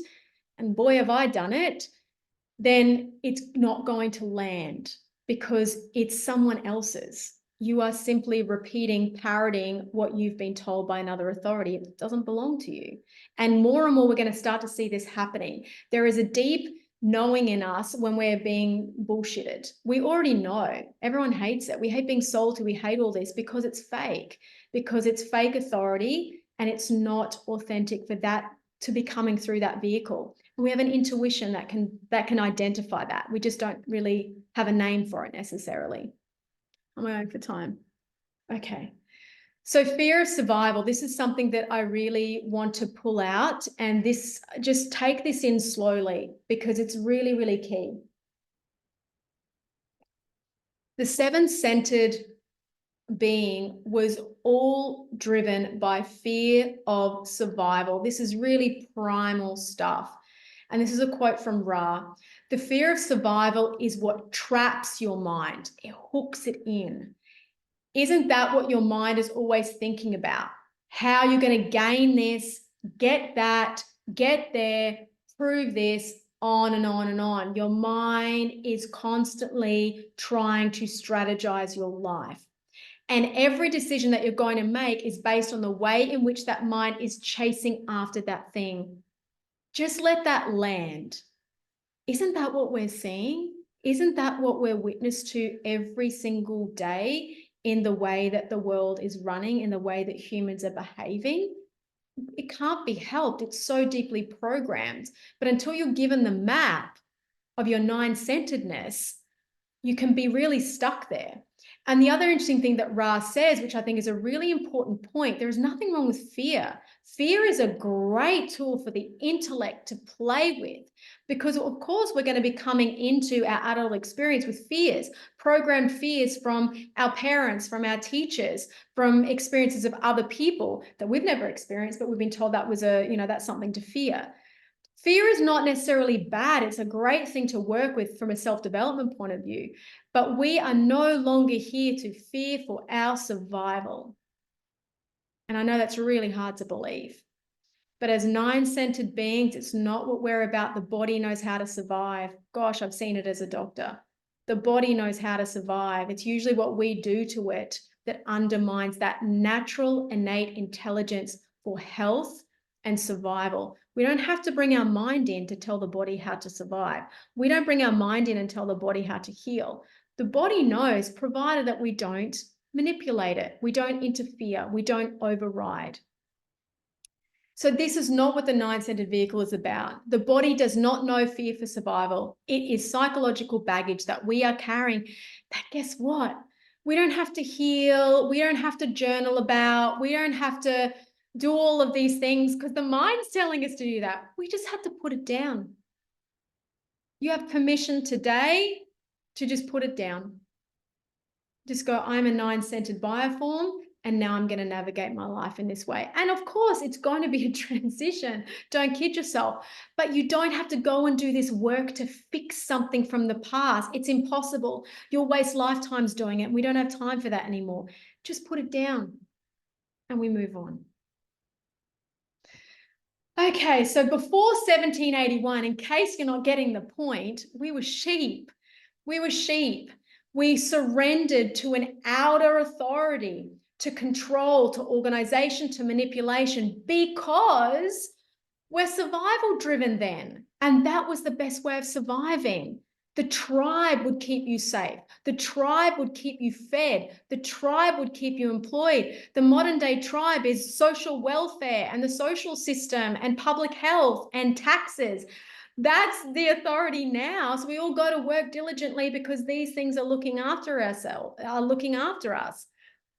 and boy, have I done it, then it's not going to land because it's someone else's. You are simply repeating, parroting what you've been told by another authority. It doesn't belong to you. And more we're going to start to see this happening. There is a deep knowing in us when we're being bullshitted. We already know. Everyone hates it. We hate being sold to. We hate all this because it's fake authority, and it's not authentic for that to be coming through that vehicle. And we have an intuition that can identify that. We just don't really have a name for it necessarily. I'm going for time. Okay. So fear of survival, this is something that I really want to pull out, and just take this in slowly because it's really, really key. The seven-centered being was all driven by fear of survival. This is really primal stuff. And this is a quote from Ra. The fear of survival is what traps your mind. It hooks it in. Isn't that what your mind is always thinking about? How you're going to gain this, get that, get there, prove this, on and on and on. Your mind is constantly trying to strategize your life. And every decision that you're going to make is based on the way in which that mind is chasing after that thing. Just let that land. Isn't that what we're seeing? Isn't that what we're witness to every single day in the way that the world is running, in the way that humans are behaving? It can't be helped. It's so deeply programmed. But until you're given the map of your nine-centeredness, you can be really stuck there. And the other interesting thing that Ra says, which I think is a really important point, there is nothing wrong with fear. Fear is a great tool for the intellect to play with, because of course we're going to be coming into our adult experience with fears, programmed fears from our parents, from our teachers, from experiences of other people that we've never experienced, but we've been told that was that's something to fear. Fear is not necessarily bad. It's a great thing to work with from a self-development point of view. But we are no longer here to fear for our survival. And I know that's really hard to believe. But as nine-centered beings, it's not what we're about. The body knows how to survive. Gosh, I've seen it as a doctor. The body knows how to survive. It's usually what we do to it that undermines that natural, innate intelligence for health and survival. We don't have to bring our mind in to tell the body how to survive. We don't bring our mind in and tell the body how to heal. The body knows, provided that we don't manipulate it. We don't interfere. We don't override. So this is not what the nine-centered vehicle is about. The body does not know fear for survival. It is psychological baggage that we are carrying. But guess what? We don't have to heal. We don't have to journal about. We don't have to do all of these things because the mind's telling us to do that. We just have to put it down. You have permission today to just put it down. Just go, I'm a nine-centered bioform, and now I'm going to navigate my life in this way. And of course, it's going to be a transition. Don't kid yourself. But you don't have to go and do this work to fix something from the past. It's impossible. You'll waste lifetimes doing it. We don't have time for that anymore. Just put it down and we move on. Okay, so before 1781, in case you're not getting the point, we were sheep. We were sheep. We surrendered to an outer authority, to control, to organization, to manipulation, because we're survival driven then. And that was the best way of surviving. The tribe would keep you safe. The tribe would keep you fed. The tribe would keep you employed. The modern day tribe is social welfare and the social system and public health and taxes. That's the authority now. So we all go to work diligently because these things are looking after ourselves, are looking after us.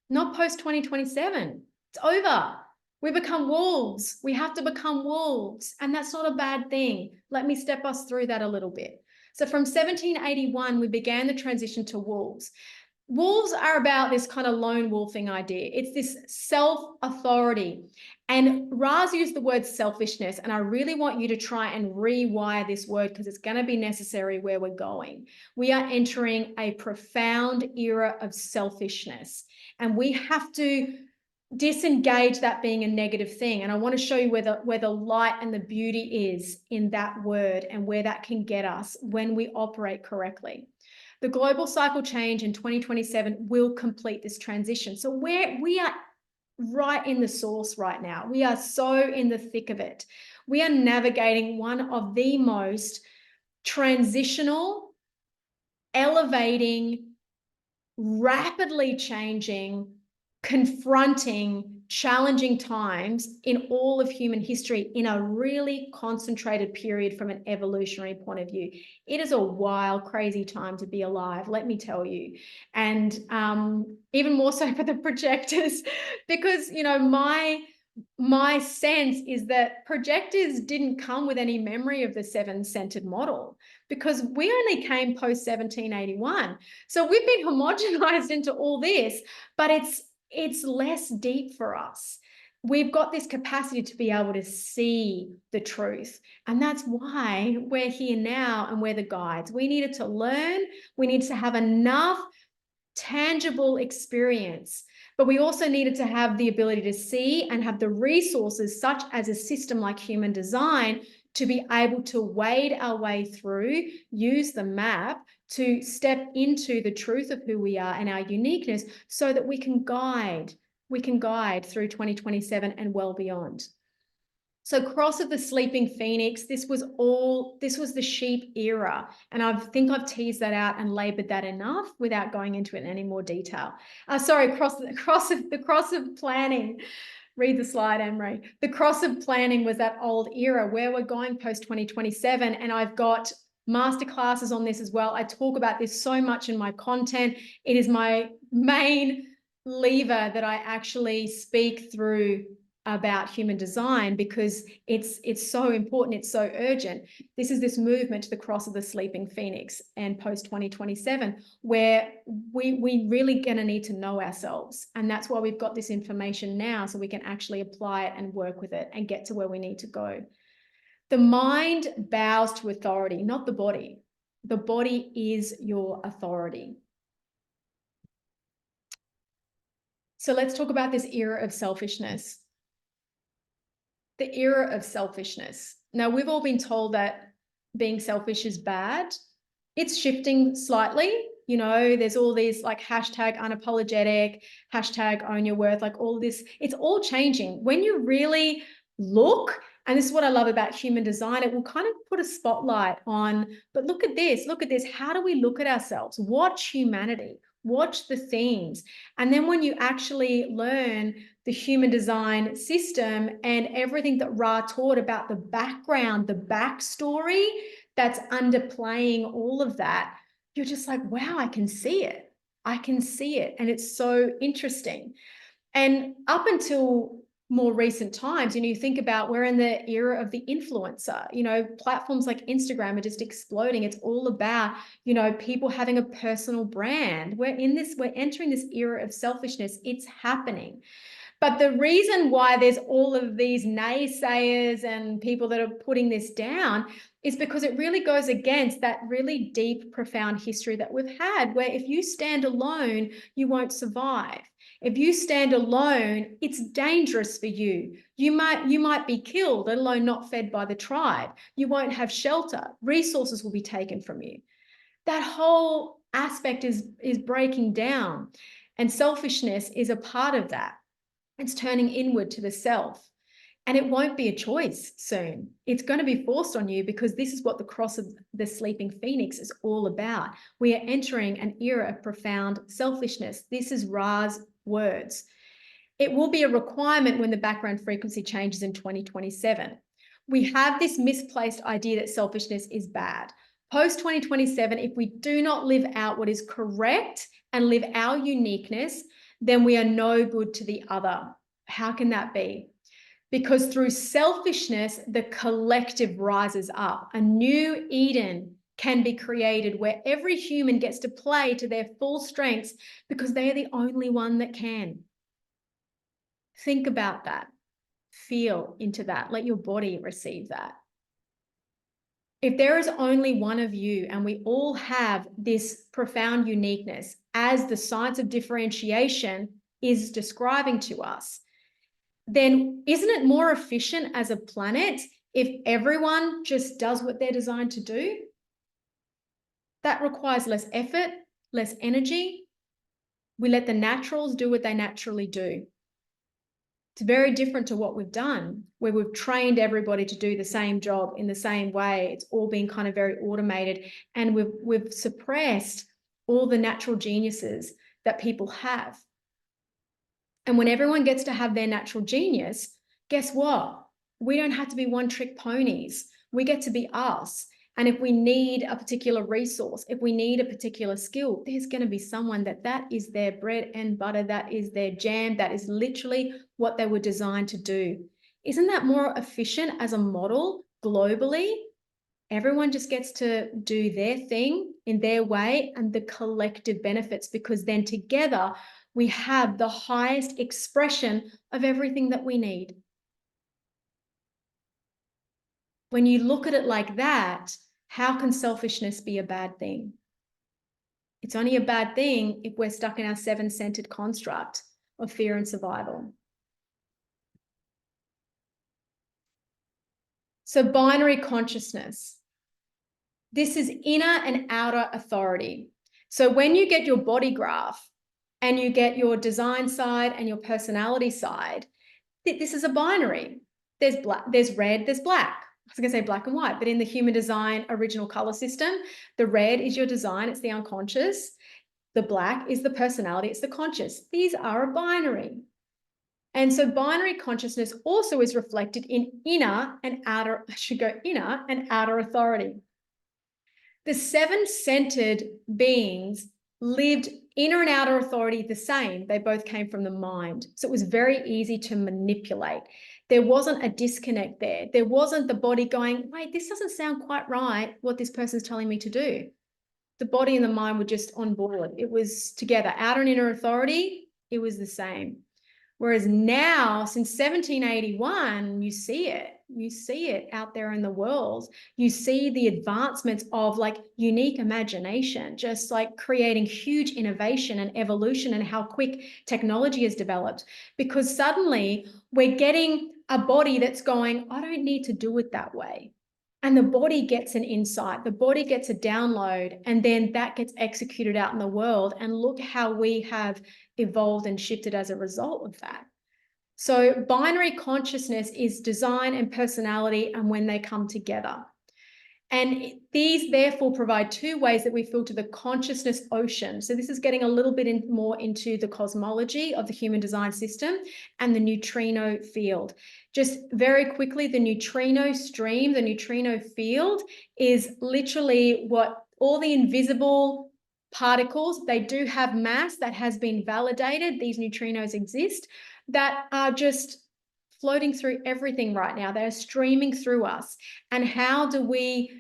Not post 2027. It's over. We become wolves. We have to become wolves. And that's not a bad thing. Let me step us through that a little bit. So from 1781, we began the transition to wolves. Wolves are about this kind of lone wolfing idea. It's this self-authority. And Raz used the word selfishness. And I really want you to try and rewire this word because it's going to be necessary where we're going. We are entering a profound era of selfishness. And we have to disengage that being a negative thing. And I want to show you where the light and the beauty is in that word and where that can get us when we operate correctly. The global cycle change in 2027 will complete this transition. So we are right in the source right now. We are so in the thick of it. We are navigating one of the most transitional, elevating, rapidly changing, confronting, challenging times in all of human history in a really concentrated period from an evolutionary point of view. It is a wild, crazy time to be alive, let me tell you. And even more so for the projectors, because, you know, my sense is that projectors didn't come with any memory of the seven-centered model because we only came post 1781. So we've been homogenized into all this, but it's less deep for us. We've got this capacity to be able to see the truth. And that's why we're here now and we're the guides. We needed to learn. We need to have enough tangible experience, but we also needed to have the ability to see and have the resources, such as a system like human design, to be able to wade our way through, use the map to step into the truth of who we are and our uniqueness so that we can guide through 2027 and well beyond. So cross of the sleeping phoenix, this was the sheep era. And I think I've teased that out and labored that enough without going into it in any more detail. Cross of planning. Read the slide, Ann-Maree. The cross of planning was that old era where we're going post 2027. And I've got masterclasses on this as well. I talk about this so much in my content. It is my main lever that I actually speak through about human design because it's so important, it's so urgent. This is this movement to the cross of the sleeping phoenix and post 2027 where we really gonna need to know ourselves, and that's why we've got this information now so we can actually apply it and work with it and get to where we need to go. The mind bows to authority, not the body. The body is your authority. So let's talk about this era of selfishness. The era of selfishness. Now, we've all been told that being selfish is bad. It's shifting slightly. You know, there's all these like hashtag unapologetic, hashtag own your worth, like all this. It's all changing. When you really look, and this is what I love about human design, it will kind of put a spotlight on, but look at this, how do we look at ourselves? Watch humanity, watch the themes. And then when you actually learn the human design system and everything that Ra taught about the background, the backstory that's underplaying all of that, you're just like, wow, I can see it. I can see it. And it's so interesting. And up until more recent times, you know, you think about we're in the era of the influencer, you know, platforms like Instagram are just exploding. It's all about, you know, people having a personal brand. We're entering this era of selfishness. It's happening. But the reason why there's all of these naysayers and people that are putting this down is because it really goes against that really deep, profound history that we've had, where if you stand alone, you won't survive. If you stand alone, it's dangerous for you. You might be killed, let alone not fed by the tribe. You won't have shelter. Resources will be taken from you. That whole aspect is breaking down, and selfishness is a part of that. It's turning inward to the self. And it won't be a choice soon. It's going to be forced on you because this is what the cross of the sleeping phoenix is all about. We are entering an era of profound selfishness. This is Ra's words. It will be a requirement when the background frequency changes in 2027. We have this misplaced idea that selfishness is bad. Post 2027, if we do not live out what is correct and live our uniqueness, then we are no good to the other. How can that be? Because through selfishness, the collective rises up. A new Eden can be created where every human gets to play to their full strengths because they are the only one that can. Think about that. Feel into that. Let your body receive that. If there is only one of you and we all have this profound uniqueness as the science of differentiation is describing to us, then isn't it more efficient as a planet if everyone just does what they're designed to do? That requires less effort, less energy. We let the naturals do what they naturally do. It's very different to what we've done, where we've trained everybody to do the same job in the same way. It's all been kind of very automated, and we've suppressed all the natural geniuses that people have. And when everyone gets to have their natural genius, guess what? We don't have to be one-trick ponies. We get to be us. And if we need a particular resource, if we need a particular skill, there's going to be someone that is their bread and butter, that is their jam, that is literally what they were designed to do. Isn't that more efficient as a model globally? Everyone just gets to do their thing in their way and the collective benefits, because then together we have the highest expression of everything that we need. When you look at it like that, how can selfishness be a bad thing? It's only a bad thing if we're stuck in our seven-centered construct of fear and survival. So binary consciousness. This is inner and outer authority. So when you get your body graph and you get your design side and your personality side, this is a binary. There's black, there's red, there's black. I was going to say black and white, but in the human design original color system, the red is your design, it's the unconscious. The black is the personality, it's the conscious. These are a binary. And so binary consciousness also is reflected in inner and outer, I should go inner and outer authority. The seven-centered beings lived inner and outer authority the same. They both came from the mind. So it was very easy to manipulate. There wasn't a disconnect there. There wasn't the body going, wait, this doesn't sound quite right, what this person's telling me to do. The body and the mind were just on board. It was together. Outer and inner authority, it was the same. Whereas now, since 1781, you see it out there in the world. You see the advancements of like unique imagination, just like creating huge innovation and evolution, and how quick technology has developed, because suddenly we're getting a body that's going, I don't need to do it that way. And the body gets an insight, the body gets a download, and then that gets executed out in the world. And look how we have evolved and shifted as a result of that. So binary consciousness is design and personality, and when they come together. And these therefore provide two ways that we filter the consciousness ocean. So this is getting a little bit more into the cosmology of the human design system and the neutrino field. Just very quickly, the neutrino stream, the neutrino field is literally what all the invisible particles, they do have mass that has been validated. These neutrinos exist, that are just floating through everything right now. They're streaming through us. And how do we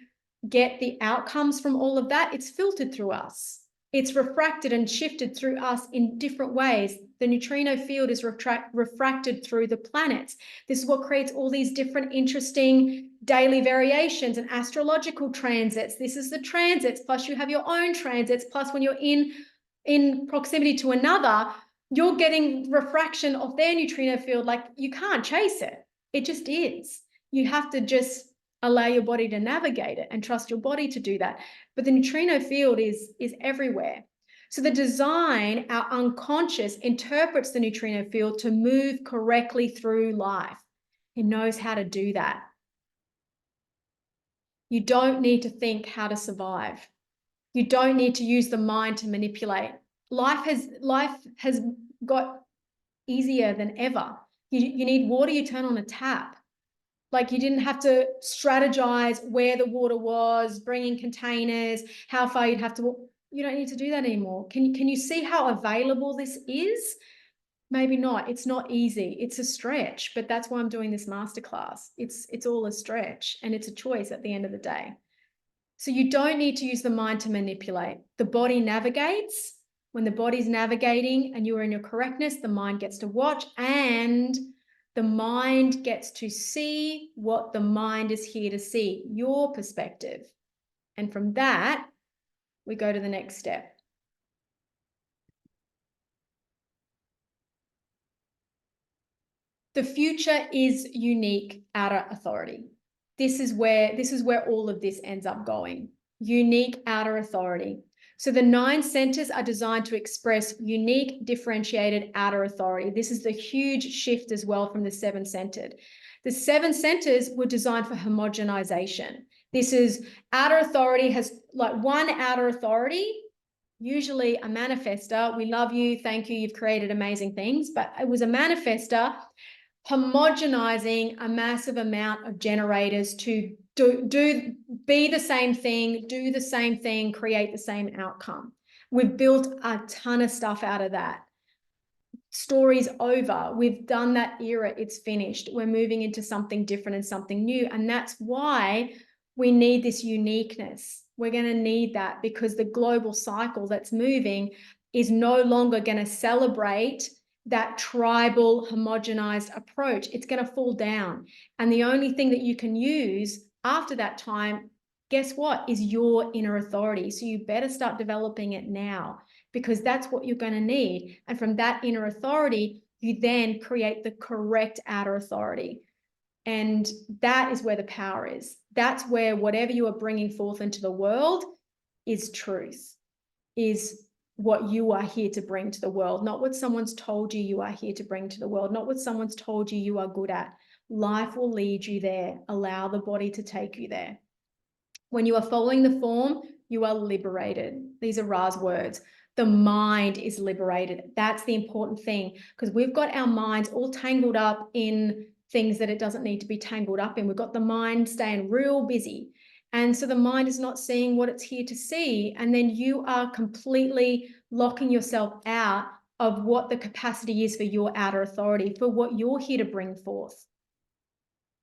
get the outcomes from all of that? It's filtered through us. It's refracted and shifted through us in different ways. The neutrino field is refracted through the planets. This is what creates all these different interesting daily variations and astrological transits. This is the transits, plus you have your own transits, plus when you're in proximity to another, you're getting refraction of their neutrino field. Like, you can't chase it. It just is. You have to just allow your body to navigate it and trust your body to do that. But the neutrino field is everywhere. So the design, our unconscious, interprets the neutrino field to move correctly through life. It knows how to do that. You don't need to think how to survive. You don't need to use the mind to manipulate. Life has got easier than ever. You need water, you turn on a tap. Like, you didn't have to strategize where the water was, bring in containers, how far you'd have to walk. You don't need to do that anymore. Can you see how available this is? Maybe not. It's not easy. It's a stretch, but that's why I'm doing this masterclass. It's all a stretch, and it's a choice at the end of the day. So you don't need to use the mind to manipulate. The body navigates. When the body's navigating and you're in your correctness, the mind gets to watch, and the mind gets to see what the mind is here to see, your perspective. And from that, we go to the next step. The future is unique outer authority. This is where all of this ends up going. Unique outer authority. So the 9 centers are designed to express unique, differentiated outer authority. This is the huge shift as well from the 7-centered. The 7 centers were designed for homogenization. This is outer authority has like one outer authority, usually a manifester. We love you, thank you, you've created amazing things, but it was a manifester homogenizing a massive amount of generators to be the same thing, do the same thing, create the same outcome. We've built a ton of stuff out of that. Story's over. We've done that era. It's finished. We're moving into something different and something new. And that's why we need this uniqueness. We're going to need that because the global cycle that's moving is no longer going to celebrate that tribal homogenized approach. It's going to fall down. And the only thing that you can use after that time, guess what, is your inner authority. So you better start developing it now, because that's what you're going to need. And from that inner authority, you then create the correct outer authority. And that is where the power is. That's where whatever you are bringing forth into the world is truth, is what you are here to bring to the world, not what someone's told you you are here to bring to the world, not what someone's told you you are good at. Life will lead you there. Allow the body to take you there. When you are following the form, you are liberated. These are Ra's words. The mind is liberated. That's the important thing, because we've got our minds all tangled up in things that it doesn't need to be tangled up in. We've got the mind staying real busy. And so the mind is not seeing what it's here to see. And then you are completely locking yourself out of what the capacity is for your outer authority, for what you're here to bring forth.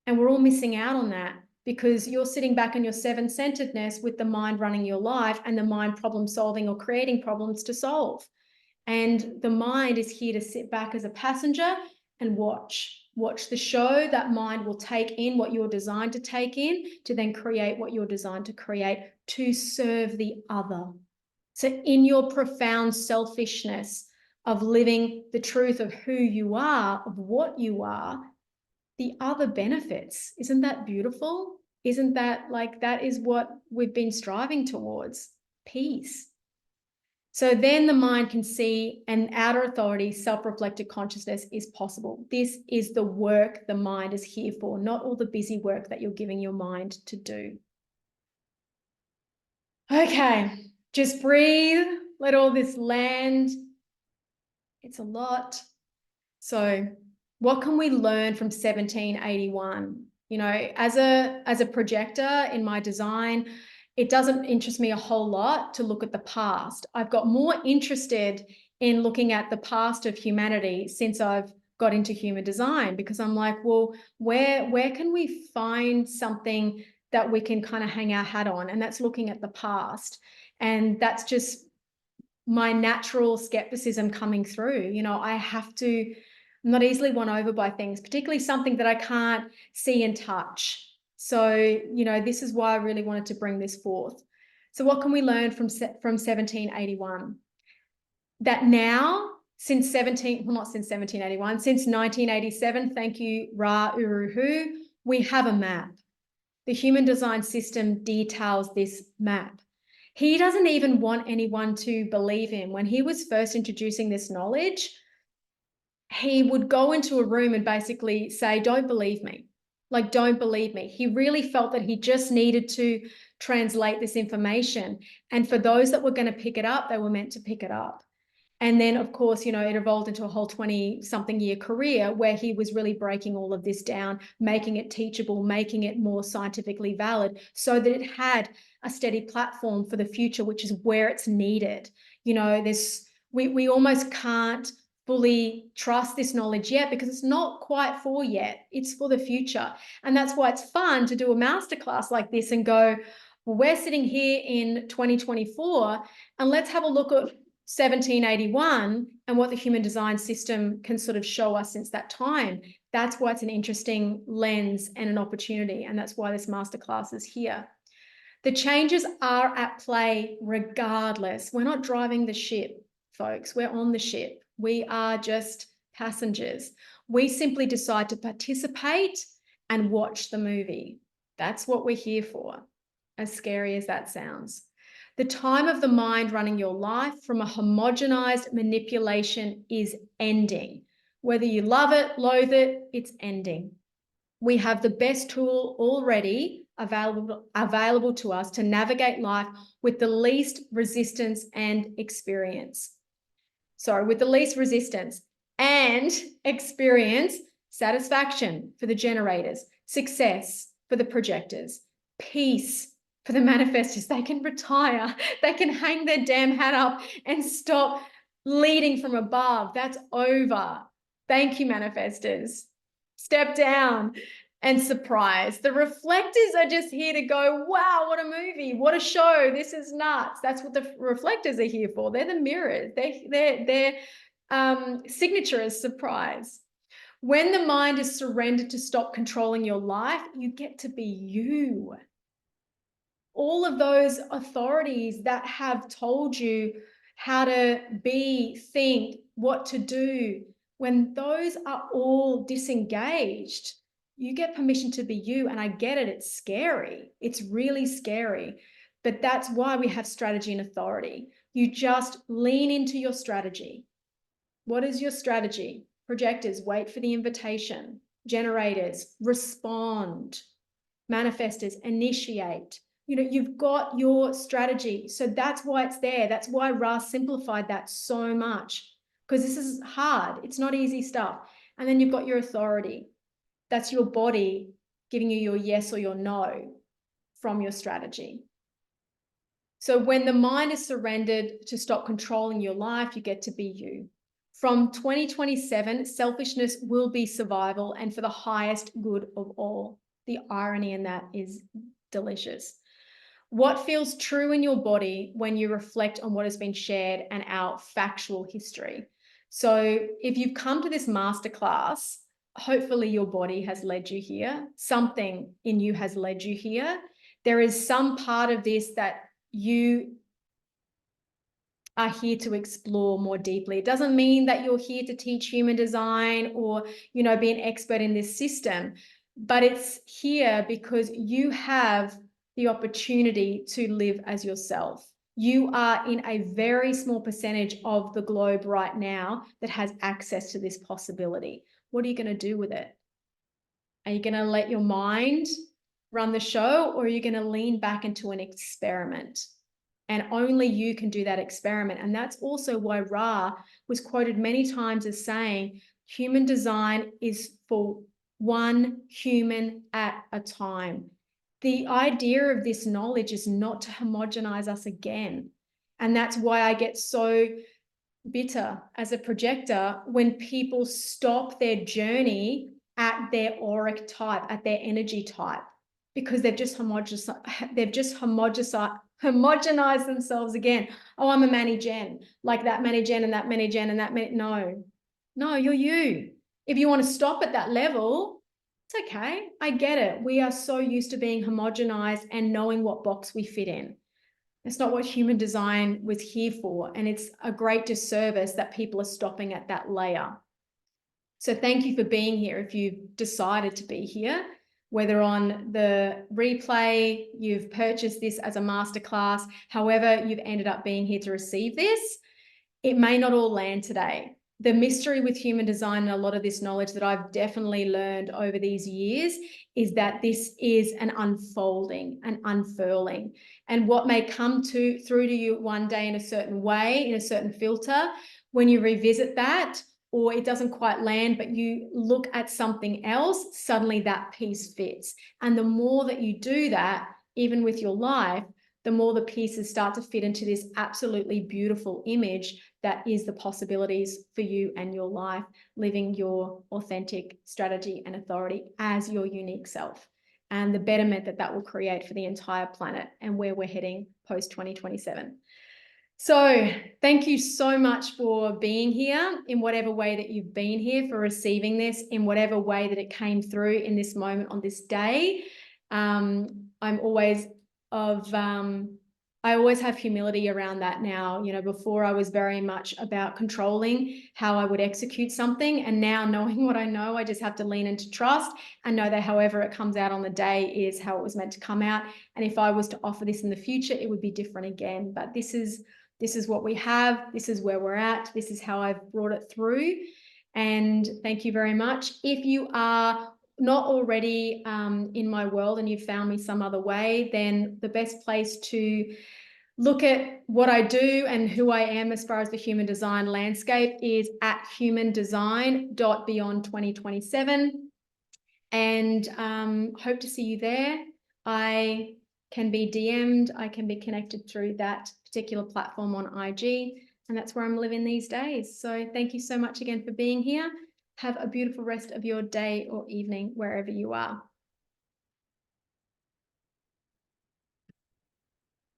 And we're all missing out on that because you're sitting back in your 7-centeredness with the mind running your life and the mind problem solving or creating problems to solve. And the mind is here to sit back as a passenger and watch the show. That mind will take in what you're designed to take in to then create what you're designed to create to serve the other. So in your profound selfishness of living the truth of who you are, of what you are, the other benefits. Isn't that beautiful? Isn't that like, that is what we've been striving towards, peace. So then the mind can see an outer authority, self-reflected consciousness is possible. This is the work the mind is here for, not all the busy work that you're giving your mind to do. Okay, just breathe, let all this land. It's a lot. So what can we learn from 1781? You know, as a projector in my design, it doesn't interest me a whole lot to look at the past. I've got more interested in looking at the past of humanity since I've got into human design, because I'm like, well, where can we find something that we can kind of hang our hat on? And that's looking at the past. And that's just my natural skepticism coming through. You know, I'm not easily won over by things, particularly something that I can't see and touch. So, you know, this is why I really wanted to bring this forth. So what can we learn from 1781? That now, since 1987, thank you, Ra Uruhu, we have a map. The human design system details this map. He doesn't even want anyone to believe him. When he was first introducing this knowledge, he would go into a room and basically say, don't believe me. Like, don't believe me. He really felt that he just needed to translate this information. And for those that were going to pick it up, they were meant to pick it up. And then, of course, you know, it evolved into a whole 20-something year career where he was really breaking all of this down, making it teachable, making it more scientifically valid so that it had a steady platform for the future, which is where it's needed. You know, we almost can't fully trust this knowledge yet, because it's not quite for yet. It's for the future. And that's why it's fun to do a masterclass like this and go, well, we're sitting here in 2024, and let's have a look at 1781 and what the human design system can sort of show us since that time. That's why it's an interesting lens and an opportunity. And that's why this masterclass is here. The changes are at play regardless. We're not driving the ship, folks. We're on the ship. We are just passengers. We simply decide to participate and watch the movie. That's what we're here for, as scary as that sounds. The time of the mind running your life from a homogenized manipulation is ending. Whether you love it, loathe it, it's ending. We have the best tool already available to us to navigate life with the least resistance and experience. Sorry, with the least resistance and experience, satisfaction for the generators, success for the projectors, peace for the manifestors. They can retire. They can hang their damn hat up and stop leading from above. That's over. Thank you, manifestors. Step down. And surprise. The reflectors are just here to go, wow, what a movie, what a show, this is nuts. That's what the reflectors are here for. They're the mirrors. Their signature is surprise. When the mind is surrendered to stop controlling your life, you get to be you. All of those authorities that have told you how to be, think, what to do, when those are all disengaged, you get permission to be you. And I get it. It's scary. It's really scary. But that's why we have strategy and authority. You just lean into your strategy. What is your strategy? Projectors, wait for the invitation. Generators, respond. Manifestors, initiate. You know, you've got your strategy. So that's why it's there. That's why Ra simplified that so much, because this is hard. It's not easy stuff. And then you've got your authority. That's your body giving you your yes or your no from your strategy. So when the mind is surrendered to stop controlling your life, you get to be you. From 2027, selfishness will be survival and for the highest good of all. The irony in that is delicious. What feels true in your body when you reflect on what has been shared and our factual history? So if you've come to this masterclass, hopefully your body has led you here. Something in you has led you here. There is some part of this that you are here to explore more deeply. It doesn't mean that you're here to teach human design or, you know, be an expert in this system, but it's here because you have the opportunity to live as yourself. You are in a very small percentage of the globe right now that has access to this possibility. What are you going to do with it? Are you going to let your mind run the show, or are you going to lean back into an experiment? And only you can do that experiment. And that's also why Ra was quoted many times as saying, human design is for one human at a time. The idea of this knowledge is not to homogenize us again. And that's why I get so bitter as a projector when people stop their journey at their auric type, at their energy type, because they've just homogenized themselves again. Oh, I'm a Manny Gen, like that Manny Gen and that Manny Gen and that Manny. No, you're you. If you want to stop at that level, it's okay. I get it. We are so used to being homogenized and knowing what box we fit in. It's not what human design was here for. And it's a great disservice that people are stopping at that layer. So thank you for being here. If you've decided to be here, whether on the replay, you've purchased this as a masterclass, however you've ended up being here to receive this, it may not all land today. The mystery with human design and a lot of this knowledge that I've definitely learned over these years is that this is an unfolding, an unfurling. And what may come through to you one day in a certain way, in a certain filter, when you revisit that, or it doesn't quite land, but you look at something else, suddenly that piece fits. And the more that you do that, even with your life, the more the pieces start to fit into this absolutely beautiful image that is the possibilities for you and your life, living your authentic strategy and authority as your unique self, and the betterment that that will create for the entire planet and where we're heading post 2027. So thank you so much for being here in whatever way that you've been here, for receiving this in whatever way that it came through in this moment on this day. I always have humility around that now. You know, before I was very much about controlling how I would execute something. And now, knowing what I know, I just have to lean into trust and know that however it comes out on the day is how it was meant to come out. And if I was to offer this in the future, it would be different again. But this is what we have. This is where we're at. This is how I've brought it through. And thank you very much. If you are not already in my world and you've found me some other way, then the best place to look at what I do and who I am as far as the human design landscape is at humandesign.beyond2027. And hope to see you there. I can be DM'd, I can be connected through that particular platform on IG, and that's where I'm living these days. So thank you so much again for being here. Have a beautiful rest of your day or evening wherever you are.